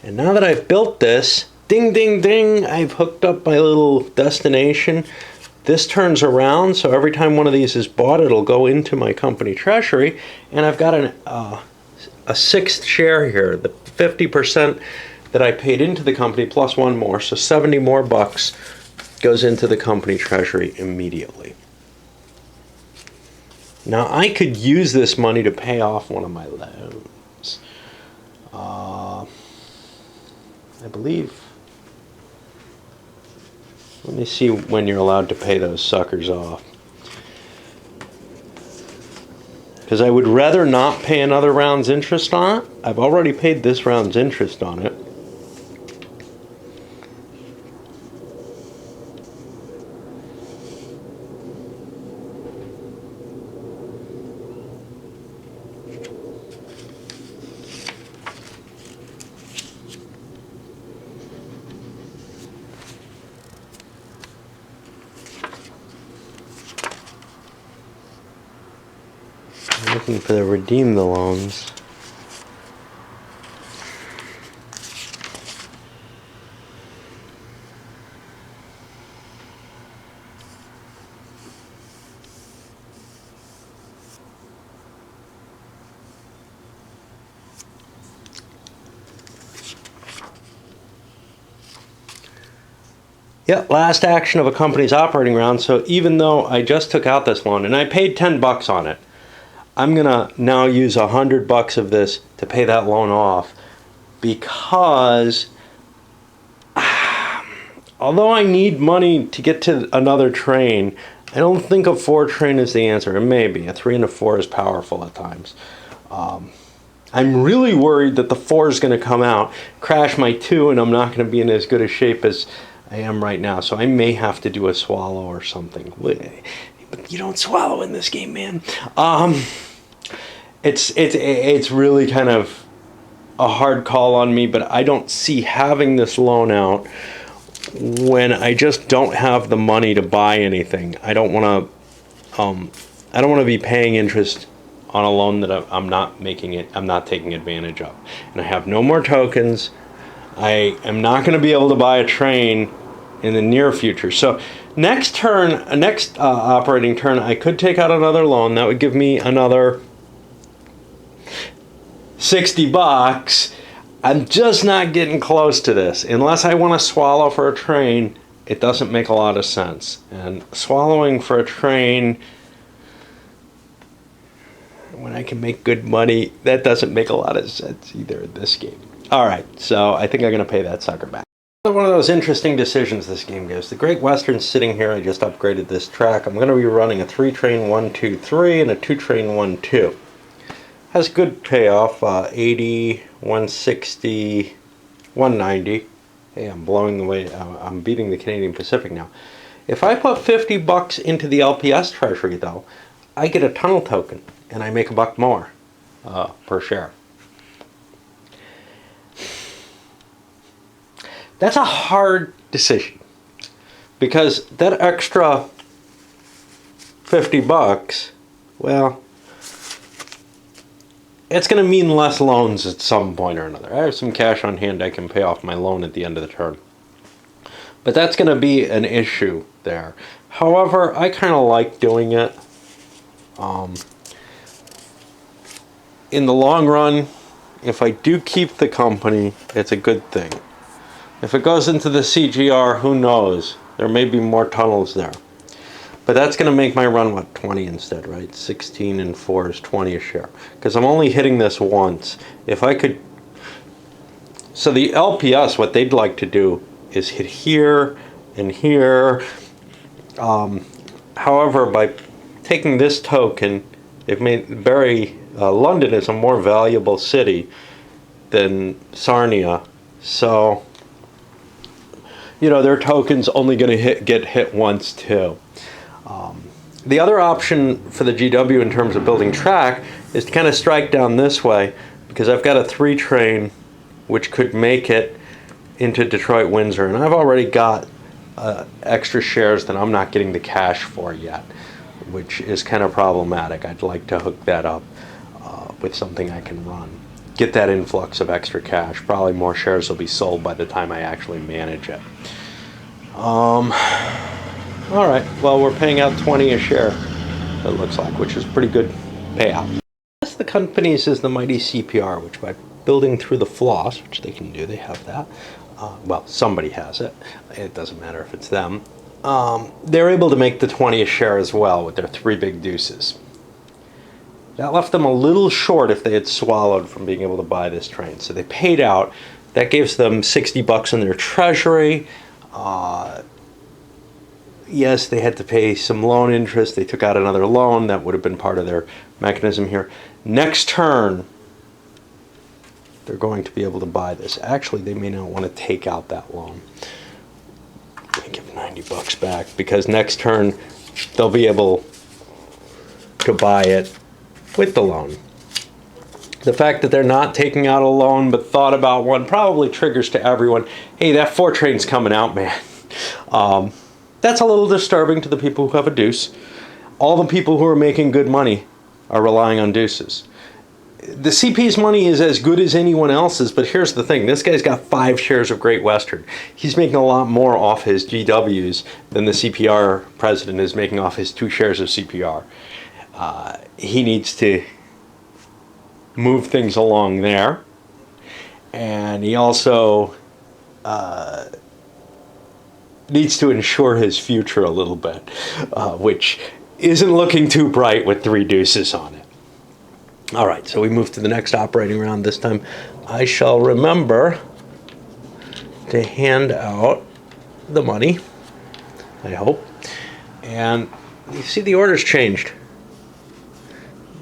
Speaker 1: And now that I've built this, ding, ding, ding, I've hooked up my little destination. This turns around, so every time one of these is bought, it'll go into my company treasury. And I've got a 6th share here, the 50% that I paid into the company plus 1 more, so 70 more bucks goes into the company treasury immediately. Now, I could use this money to pay off one of my loans. I believe. Let me see when you're allowed to pay those suckers off. Because I would rather not pay another round's interest on it. I've already paid this round's interest on it. Looking for the redeem the loans. Yeah, last action of a company's operating round. So even though I just took out this loan and I paid $10 on it, I'm gonna now use $100 of this to pay that loan off, because although I need money to get to another train, I don't think a 4 train is the answer. It may be. A 3 and a 4 is powerful at times. I'm really worried that the 4 is going to come out, crash my 2, and I'm not going to be in as good a shape as I am right now. So I may have to do a swallow or something. But you don't swallow in this game, man. It's really kind of a hard call on me, but I don't see having this loan out when I just don't have the money to buy anything. I don't want to be paying interest on a loan that I'm not taking advantage of. And I have no more tokens. I am not going to be able to buy a train in the near future. So next operating turn, I could take out another loan. That would give me another $60. I'm just not getting close to this. Unless I want to swallow for a train, it doesn't make a lot of sense. And swallowing for a train, when I can make good money, that doesn't make a lot of sense either in this game. All right, so I think I'm going to pay that sucker back.
Speaker 2: One of those interesting decisions this game gives. The Great Western's sitting here. I just upgraded this track. I'm going to be running a 3-train 1-2-3 and a 2-train 1-2. Has good payoff, 80, 160, 190. Hey, I'm blowing the way. I'm beating the Canadian Pacific now. If I put $50 into the LPS treasury, though, I get a tunnel token, and I make $1 more per share. That's a hard decision, because that extra $50, well, it's going to mean less loans at some point or another. I have some cash on hand. I can pay off my loan at the end of the turn. But that's going to be an issue there. However, I kind of like doing it. In the long run, if I do keep the company, it's a good thing. If it goes into the CGR, who knows? There may be more tunnels there. But that's going to make my run, what, 20 instead, right? 16 and 4 is 20 a share. Because I'm only hitting this once. If I could... So the LPS, what they'd like to do is hit here and here. However, by taking this token, it made London is a more valuable city than Sarnia. So, you know, their token's only going to get hit once too. The other option for the GW in terms of building track is to kind of strike down this way, because I've got a 3-train which could make it into Detroit Windsor, and I've already got extra shares that I'm not getting the cash for yet, which is kind of problematic. I'd like to hook that up with something I can run. Get that influx of extra cash. Probably more shares will be sold by the time I actually manage it. All right, well, we're paying out 20 a share, it looks like, which is pretty good payout. The companies is the mighty CPR, which by building through the floss, which they can do, they have that. Well, somebody has it. It doesn't matter if it's them. They're able to make the 20 a share as well with their 3 big deuces. That left them a little short if they had swallowed from being able to buy this train. So they paid out. That gives them $60 in their treasury. Yes, they had to pay some loan interest. They took out another loan. That would have been part of their mechanism here. Next turn, they're going to be able to buy this. Actually, they may not want to take out that loan. I give $90 back, because next turn they'll be able to buy it with the loan. The fact that they're not taking out a loan but thought about one probably triggers to everyone, hey, that 4-train's coming out, man. That's a little disturbing to the people who have a deuce. All the people who are making good money are relying on deuces. The CP's money is as good as anyone else's, but here's the thing. This guy's got 5 shares of Great Western. He's making a lot more off his GWs than the CPR president is making off his 2 shares of CPR. He needs to move things along there. And he also needs to ensure his future a little bit, which isn't looking too bright with 3 deuces on it. All right, so we move to the next operating round. This time I shall remember to hand out the money, I hope. And you see the order's changed.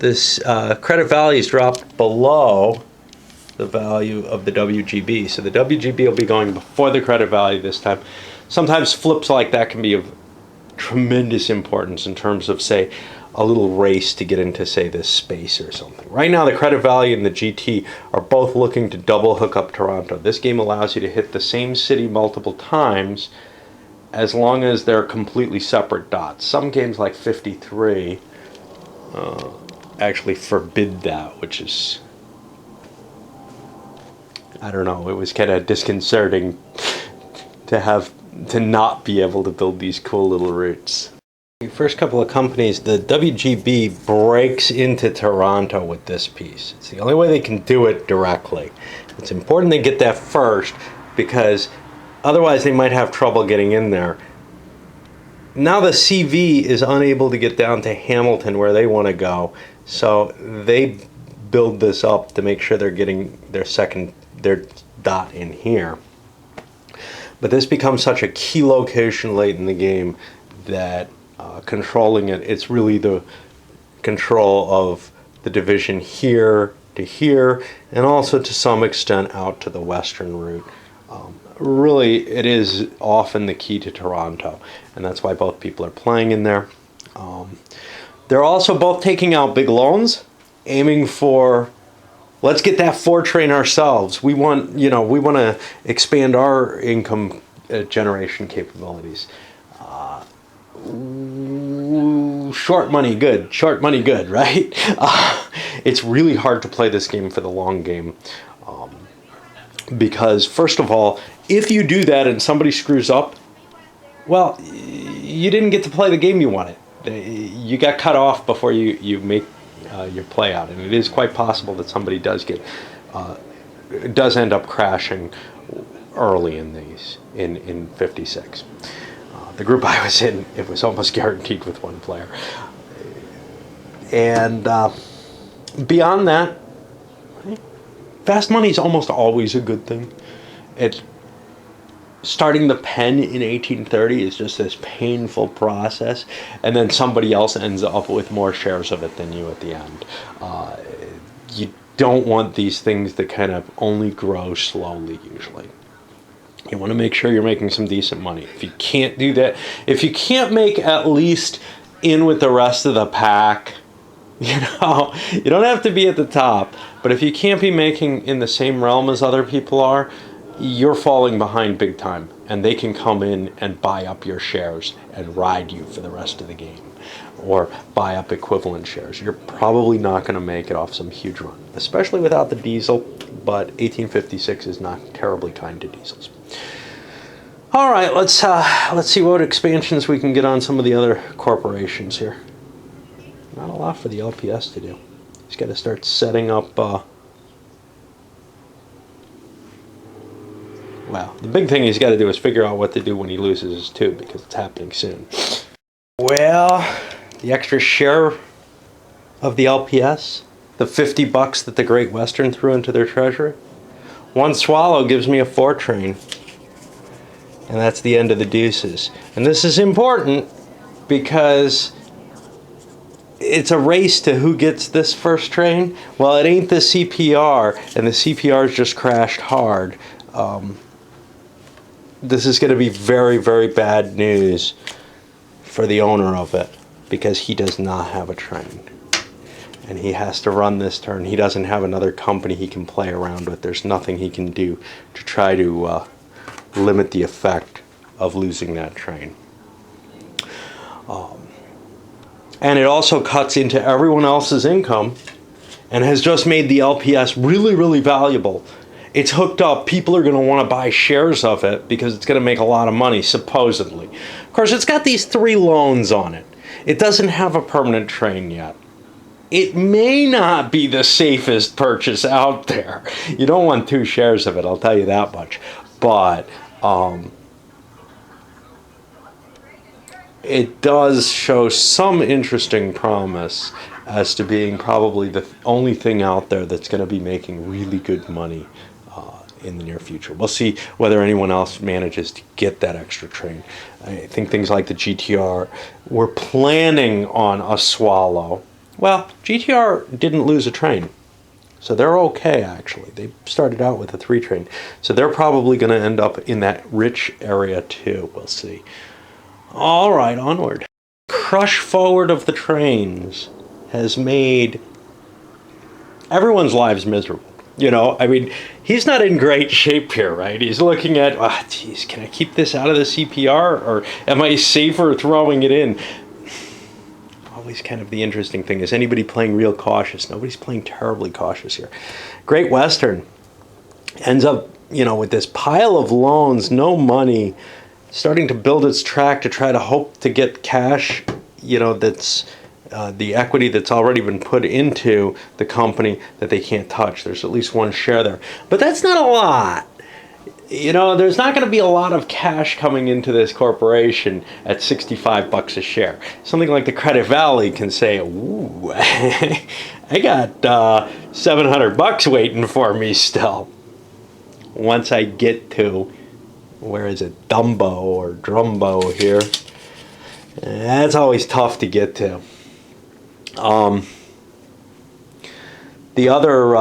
Speaker 2: This credit value's dropped below the value of the WGB. So the WGB will be going before the credit value this time. Sometimes flips like that can be of tremendous importance in terms of, say, a little race to get into, say, this space or something. Right now, the credit value and the GT are both looking to double hook up Toronto. This game allows you to hit the same city multiple times as long as they're completely separate dots. Some games like 53 actually forbid that, which is, I don't know, it was kind of disconcerting to not be able to build these cool little routes. The first couple of companies, the WGB breaks into Toronto with this piece. It's the only way they can do it directly. It's important they get that first, because otherwise they might have trouble getting in there. Now the CV is unable to get down to Hamilton where they want to go, so they build this up to make sure they're getting their dot in here. But this becomes such a key location late in the game that controlling it, it's really the control of the division here to here, and also to some extent out to the western route. Really, it is often the key to Toronto, and that's why both people are playing in there. They're also both taking out big loans, aiming for, let's get that 4 train ourselves. We want to expand our income generation capabilities. Short money good, right? It's really hard to play this game for the long game, because first of all, if you do that and somebody screws up, well, you didn't get to play the game you wanted. You got cut off before you make your play out, and it is quite possible that somebody does end up crashing early in these in 56. The group I was in, it was almost guaranteed with one player. And beyond that, fast money is almost always a good thing. Starting the pen in 1830 is just this painful process, and then somebody else ends up with more shares of it than you at the end. You don't want these things that kind of only grow slowly, usually. You want to make sure you're making some decent money. If you can't do that, if you can't make at least in with the rest of the pack, you don't have to be at the top, but if you can't be making in the same realm as other people are, you're falling behind big time, and they can come in and buy up your shares and ride you for the rest of the game, or buy up equivalent shares. You're probably not going to make it off some huge run, especially without the diesel, but 1856 is not terribly kind to diesels. All right, let's see what expansions we can get on some of the other corporations here. Not a lot for the LPS to do. He's got to start setting up. Well, the big thing he's got to do is figure out what to do when he loses his tube, because it's happening soon. Well, the extra share of the LPS, the $50 that the Great Western threw into their treasury, one swallow gives me a 4 train. And that's the end of the deuces. And this is important because it's a race to who gets this first train. Well, it ain't the CPR, and the CPR's just crashed hard. This is going to be very, very bad news for the owner of it, because he does not have a train. And he has to run this turn. He doesn't have another company he can play around with. There's nothing he can do to try to limit the effect of losing that train. And it also cuts into everyone else's income and has just made the LPS really, really valuable. It's hooked up. People are going to want to buy shares of it because it's going to make a lot of money, supposedly. Of course, it's got these 3 loans on it. It doesn't have a permanent train yet. It may not be the safest purchase out there. You don't want 2 shares of it, I'll tell you that much. But it does show some interesting promise as to being probably the only thing out there that's going to be making really good money in the near future. We'll see whether anyone else manages to get that extra train. I think things like the GTR were planning on a swallow. Well, GTR didn't lose a train, so they're okay, actually. They started out with a 3 train, so they're probably going to end up in that rich area too. We'll see. All right, onward. Crush forward of the trains has made everyone's lives miserable. I mean, he's not in great shape here, right? He's looking at, geez, can I keep this out of the CPR, or am I safer throwing it in? Always kind of the interesting thing. Is anybody playing real cautious? Nobody's playing terribly cautious here. Great Western ends up, with this pile of loans, no money, starting to build its track to try to hope to get cash, that's the equity that's already been put into the company that they can't touch. There's at least 1 share there. But that's not a lot. There's not going to be a lot of cash coming into this corporation at $65 a share. Something like the Credit Valley can say, ooh, I got $700 waiting for me still. Once I get to where is it, Dumbo or Drumbo here. That's always tough to get to. The other,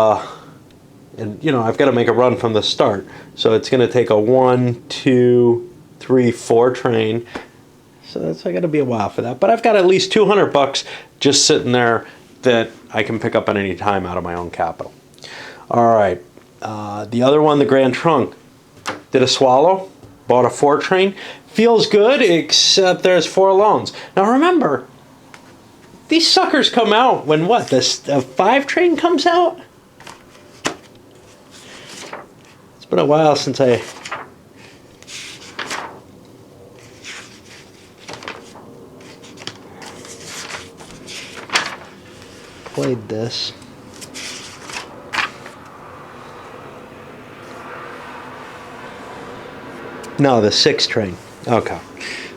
Speaker 2: and you know, I've got to make a run from the start, so it's going to take a 1, 2, 3, 4 train. So that's got to be a while for that. But I've got at least $200 just sitting there that I can pick up at any time out of my own capital. All right, the other one, the Grand Trunk, did a swallow, bought a 4 train. Feels good, except there's 4 loans. Now remember, these suckers come out when what? The 5 train comes out? It's been a while since I played this. No, the 6 train. Okay.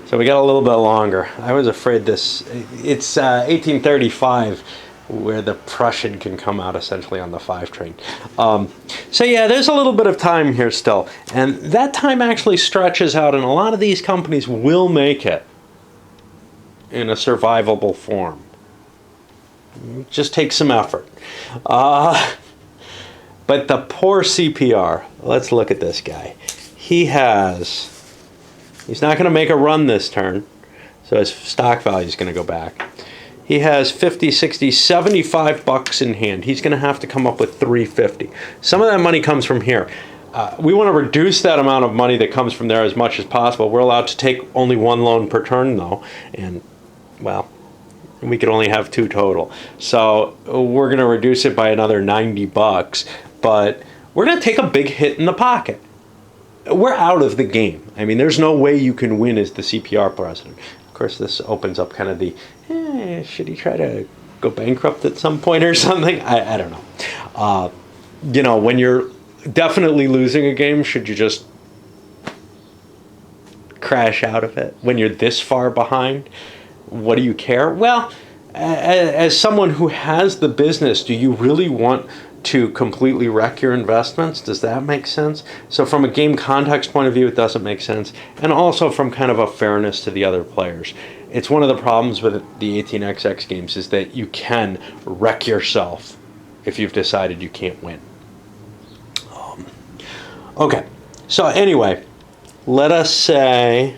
Speaker 2: So we got a little bit longer. I was afraid this... It's 1835 where the Prussian can come out essentially on the 5 train. So yeah, there's a little bit of time here still. And that time actually stretches out, and a lot of these companies will make it in a survivable form. It just takes some effort. But the poor CPR, let's look at this guy. He's not going to make a run this turn, so his stock value is going to go back. He has 50, 60, 75 bucks in hand. He's going to have to come up with 350. Some of that money comes from here. We want to reduce that amount of money that comes from there as much as possible. We're allowed to take only 1 loan per turn, though, and, well, we could only have 2 total. So we're going to reduce it by another 90 bucks, but we're going to take a big hit in the pocket. We're out of the game. I mean, there's no way you can win as the CPR president. Of course, this opens up kind of the, should he try to go bankrupt at some point or something? I don't know. You know, when you're definitely losing a game, should you just crash out of it? When you're this far behind, what do you care? Well, as someone who has the business, do you really want to completely wreck your investments? Does that make sense? So from a game context point of view, it doesn't make sense. And also from kind of a fairness to the other players. It's one of the problems with the 18xx games is that you can wreck yourself if you've decided you can't win. Okay, so anyway, let us say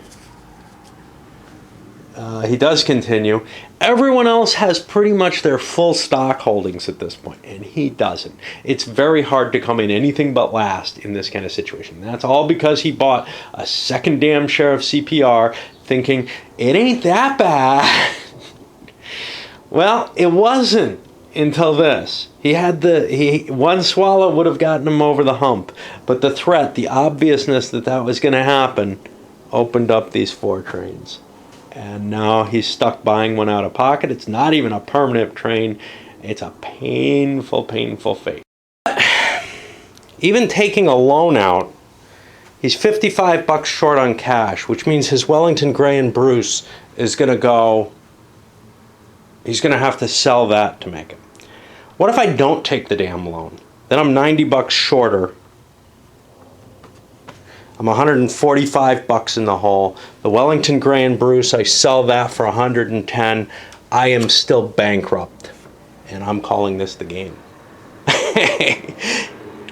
Speaker 2: he does continue. Everyone else has pretty much their full stock holdings at this point, and he doesn't. It's very hard to come in anything but last in this kind of situation. That's all because he bought a second damn share of CPR thinking, it ain't that bad. Well, it wasn't until this. One swallow would have gotten him over the hump, but the threat, the obviousness that was going to happen, opened up these 4 trains. And now he's stuck buying one out of pocket. It's not even a permanent train. It's a painful, painful fate. Even taking a loan out, he's 55 bucks short on cash, which means his Wellington Gray and Bruce is going to go, he's going to have to sell that to make it. What if I don't take the damn loan? Then I'm 90 bucks shorter. I'm 145 bucks in the hole. The Wellington Gray and Bruce, I sell that for 110. I am still bankrupt, and I'm calling this the game.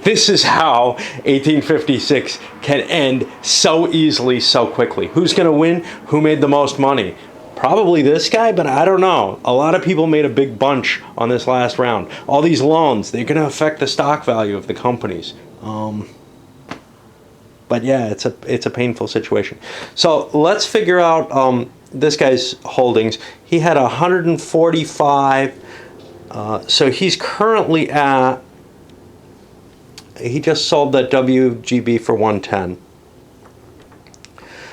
Speaker 2: This is how 1856 can end so easily, so quickly. Who's going to win? Who made the most money? Probably this guy, but I don't know. A lot of people made a big bunch on this last round. All these loans, they're going to affect the stock value of the companies. But yeah, it's a painful situation. So let's figure out this guy's holdings. He had 145. So he's currently at. He just sold that WGB for 110.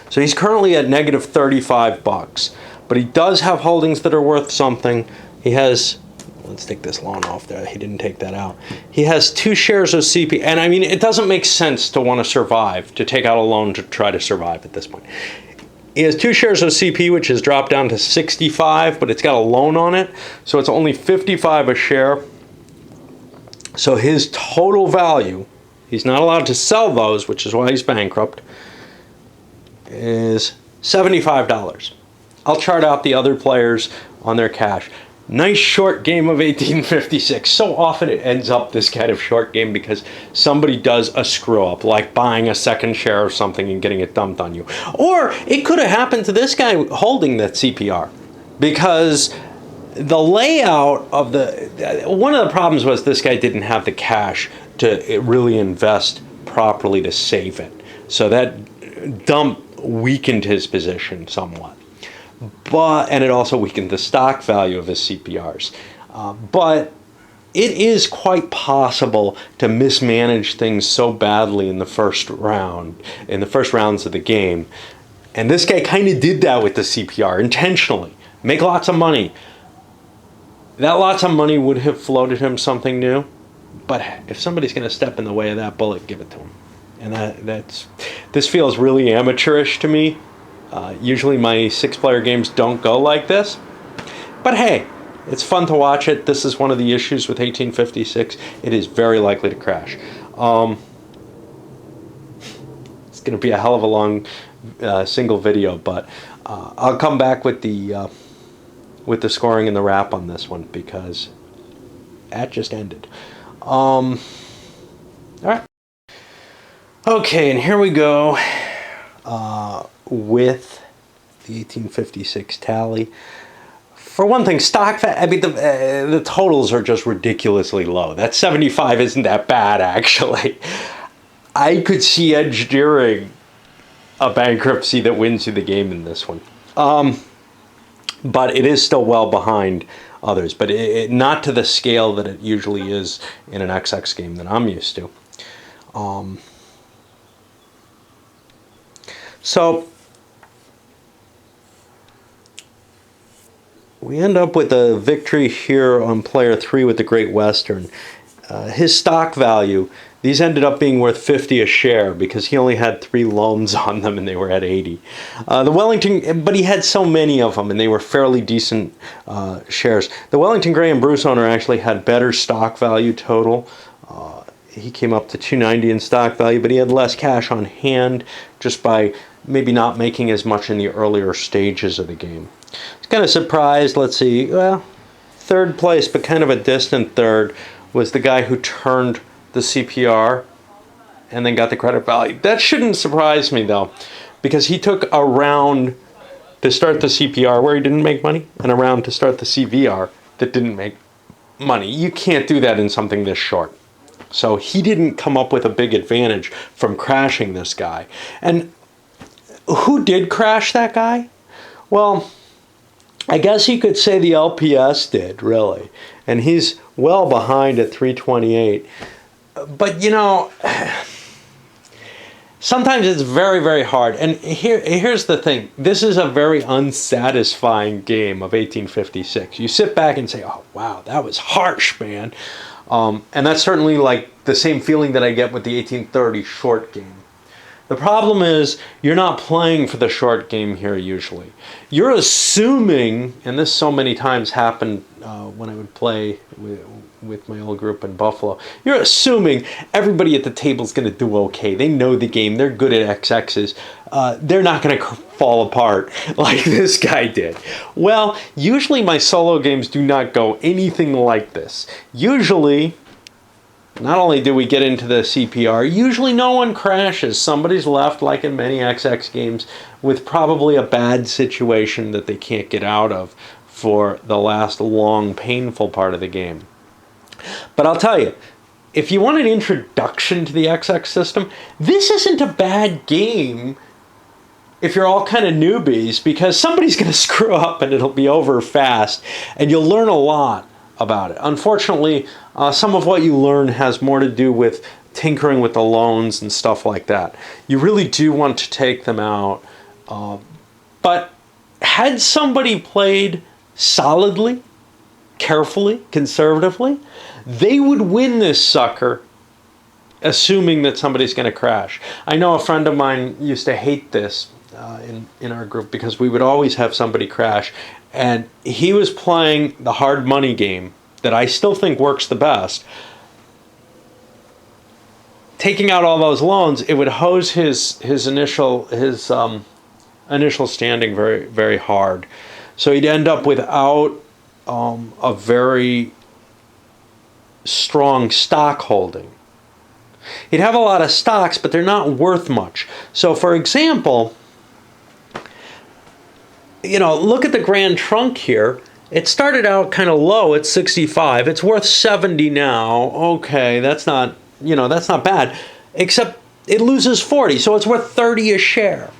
Speaker 2: So he's currently at negative 35 bucks. But he does have holdings that are worth something. He has. Let's take this loan off there. He didn't take that out. He has 2 shares of CP. And I mean, it doesn't make sense to want to survive, to take out a loan to try to survive at this point. He has 2 shares of CP, which has dropped down to 65, but it's got a loan on it. So it's only 55 a share. So his total value, he's not allowed to sell those, which is why he's bankrupt. is $75. I'll chart out the other players on their cash. Nice short game of 1856. So often it ends up this kind of short game because somebody does a screw up, like buying a second share of something and getting it dumped on you. Or it could have happened to this guy holding that CPR, because the layout of one of the problems was this guy didn't have the cash to really invest properly to save it. So that dump weakened his position somewhat. And it also weakened the stock value of his CPRs. But it is quite possible to mismanage things so badly in the first rounds of the game. And this guy kind of did that with the CPR intentionally. Make lots of money. That lots of money would have floated him something new. But if somebody's going to step in the way of that bullet, give it to him. And this feels really amateurish to me. Usually my 6-player games don't go like this. But hey, it's fun to watch it. This is one of the issues with 1856. It is very likely to crash. It's going to be a hell of a long single video, but I'll come back with the scoring and the wrap on this one, because that just ended. All right. Okay, and here we go with the 1856 tally. For one thing, the totals are just ridiculously low. That 75 isn't that bad, actually. I could see engineering a bankruptcy that wins you the game in this one. But it is still well behind others, but not to the scale that it usually is in an XX game that I'm used to. So we end up with a victory here on player 3 with the Great Western. His stock value, these ended up being worth 50 a share because he only had 3 loans on them and they were at 80. The Wellington, but he had so many of them and they were fairly decent shares. The Wellington Gray and Bruce owner actually had better stock value total. He came up to 290 in stock value, but he had less cash on hand just by maybe not making as much in the earlier stages of the game. I was kind of surprised. Let's see, well, 3rd place, but kind of a distant 3rd, was the guy who turned the CPR and then got the credit value. That shouldn't surprise me, though, because he took a round to start the CPR where he didn't make money and a round to start the CVR that didn't make money. You can't do that in something this short. So he didn't come up with a big advantage from crashing this guy. And who did crash that guy? Well, I guess you could say the LPS did, really. And he's well behind at 328. But, you know, sometimes it's very, very hard. And here's the thing. This is a very unsatisfying game of 1856. You sit back and say, oh, wow, that was harsh, man. And that's certainly like the same feeling that I get with the 1830 short game. The problem is you're not playing for the short game here usually. You're assuming, and this so many times happened when I would play with my old group in Buffalo, you're assuming everybody at the table is going to do okay. They know the game. They're good at XXs. They're not going to fall apart like this guy did. Well, usually my solo games do not go anything like this. Usually, not only do we get into the CPR, usually no one crashes. Somebody's left, like in many XX games, with probably a bad situation that they can't get out of for the last long, painful part of the game. But I'll tell you, if you want an introduction to the XX system, this isn't a bad game if you're all kind of newbies, because somebody's going to screw up and it'll be over fast, and you'll learn a lot about it. Unfortunately, some of what you learn has more to do with tinkering with the loans and stuff like that. You really do want to take them out. But had somebody played solidly, carefully, conservatively, they would win this sucker, assuming that somebody's going to crash. I know a friend of mine used to hate this in our group because we would always have somebody crash, and he was playing the hard money game that I still think works the best. Taking out all those loans, it would hose his initial standing very, very hard. So he'd end up without a very strong stock holding. He'd have a lot of stocks, but they're not worth much. So, for example, look at the Grand Trunk here. It started out kind of low at 65. It's worth 70 now. Okay, that's not bad. Except it loses 40, so it's worth 30 a share.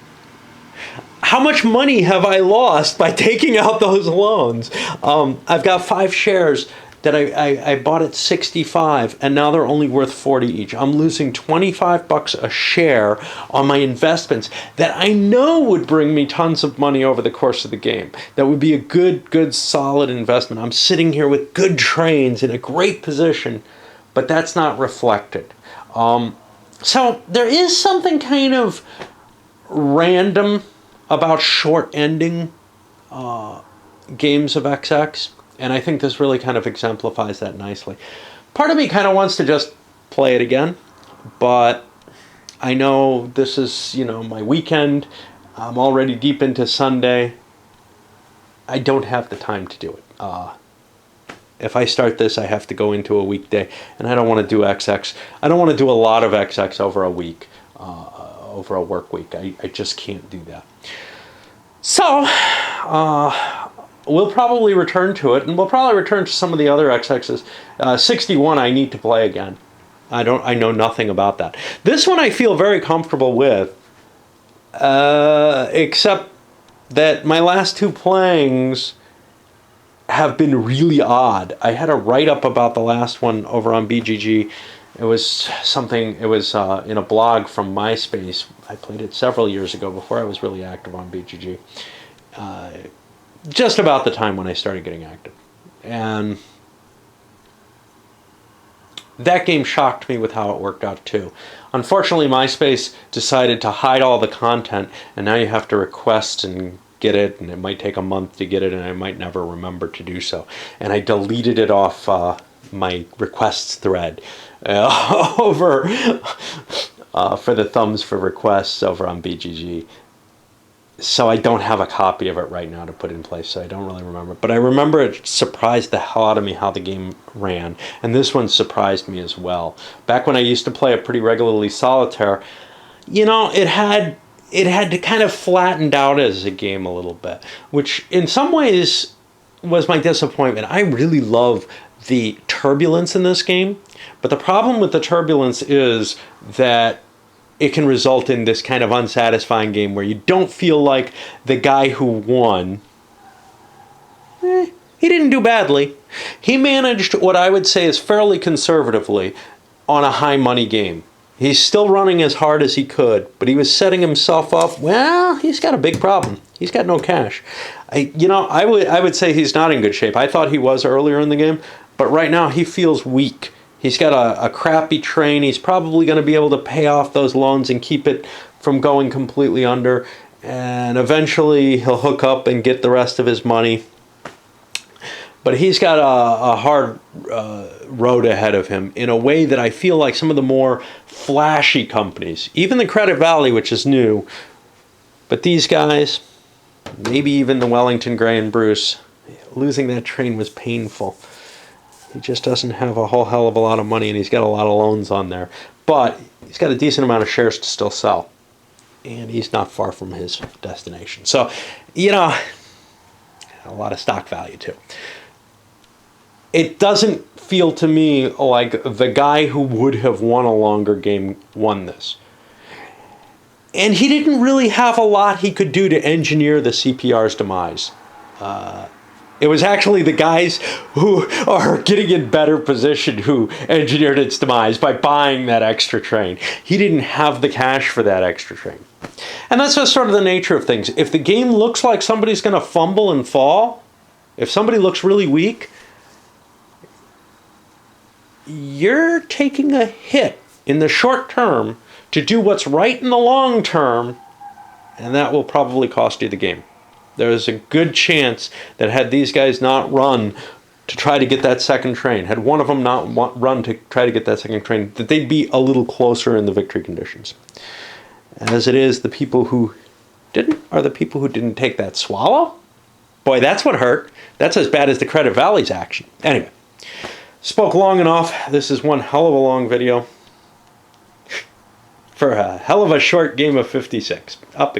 Speaker 2: How much money have I lost by taking out those loans? I've got 5 shares that I bought at 65, and now they're only worth 40 each. I'm losing $25 a share on my investments that I know would bring me tons of money over the course of the game. That would be a good, solid investment. I'm sitting here with good trains in a great position, but that's not reflected. So there is something kind of random about short ending games of XX. And I think this really kind of exemplifies that nicely. Part of me kind of wants to just play it again, but I know this is, my weekend. I'm already deep into Sunday. I don't have the time to do it. If I start this, I have to go into a weekday, and I don't want to do XX. I don't want to do a lot of XX over a week, over a work week. I just can't do that. So, we'll probably return to it, and we'll probably return to some of the other XXs. 61 I need to play again. I know nothing about that. This one I feel very comfortable with, except that my last 2 playings have been really odd. I had a write-up about the last one over on BGG. It was in a blog from MySpace. I played it several years ago before I was really active on BGG. Just about the time when I started getting active. And that game shocked me with how it worked out too. Unfortunately, MySpace decided to hide all the content, and now you have to request and get it, and it might take a month to get it, and I might never remember to do so. And I deleted it off my requests thread over for the thumbs for requests over on BGG. So I don't have a copy of it right now to put in place, so I don't really remember. But I remember it surprised the hell out of me how the game ran, and this one surprised me as well. Back when I used to play it pretty regularly solitaire, it had to kind of flattened out as a game a little bit, which in some ways was my disappointment. I really love the turbulence in this game, but the problem with the turbulence is that it can result in this kind of unsatisfying game where you don't feel like the guy who won, he didn't do badly. He managed what I would say is fairly conservatively on a high money game. He's still running as hard as he could, but he was setting himself up. Well, he's got a big problem. He's got no cash. I would say he's not in good shape. I thought he was earlier in the game, but right now he feels weak. He's got a crappy train. He's probably going to be able to pay off those loans and keep it from going completely under. And eventually he'll hook up and get the rest of his money. But he's got a hard road ahead of him in a way that I feel like some of the more flashy companies, even the Credit Valley, which is new, but these guys, maybe even the Wellington Gray and Bruce, losing that train was painful. He just doesn't have a whole hell of a lot of money, and he's got a lot of loans on there. But he's got a decent amount of shares to still sell. And he's not far from his destination. So, a lot of stock value too. It doesn't feel to me like the guy who would have won a longer game won this. And he didn't really have a lot he could do to engineer the CPR's demise. It was actually the guys who are getting in better position who engineered its demise by buying that extra train. He didn't have the cash for that extra train. And that's just sort of the nature of things. If the game looks like somebody's going to fumble and fall, if somebody looks really weak, you're taking a hit in the short term to do what's right in the long term, and that will probably cost you the game. There's a good chance that had these guys not run to try to get that second train, had one of them not run to try to get that second train, that they'd be a little closer in the victory conditions. As it is, the people who didn't are the people who didn't take that swallow. Boy, that's what hurt. That's as bad as the Credit Valley's action. Anyway, spoke long enough. This is one hell of a long video for a hell of a short game of 56. Up it goes.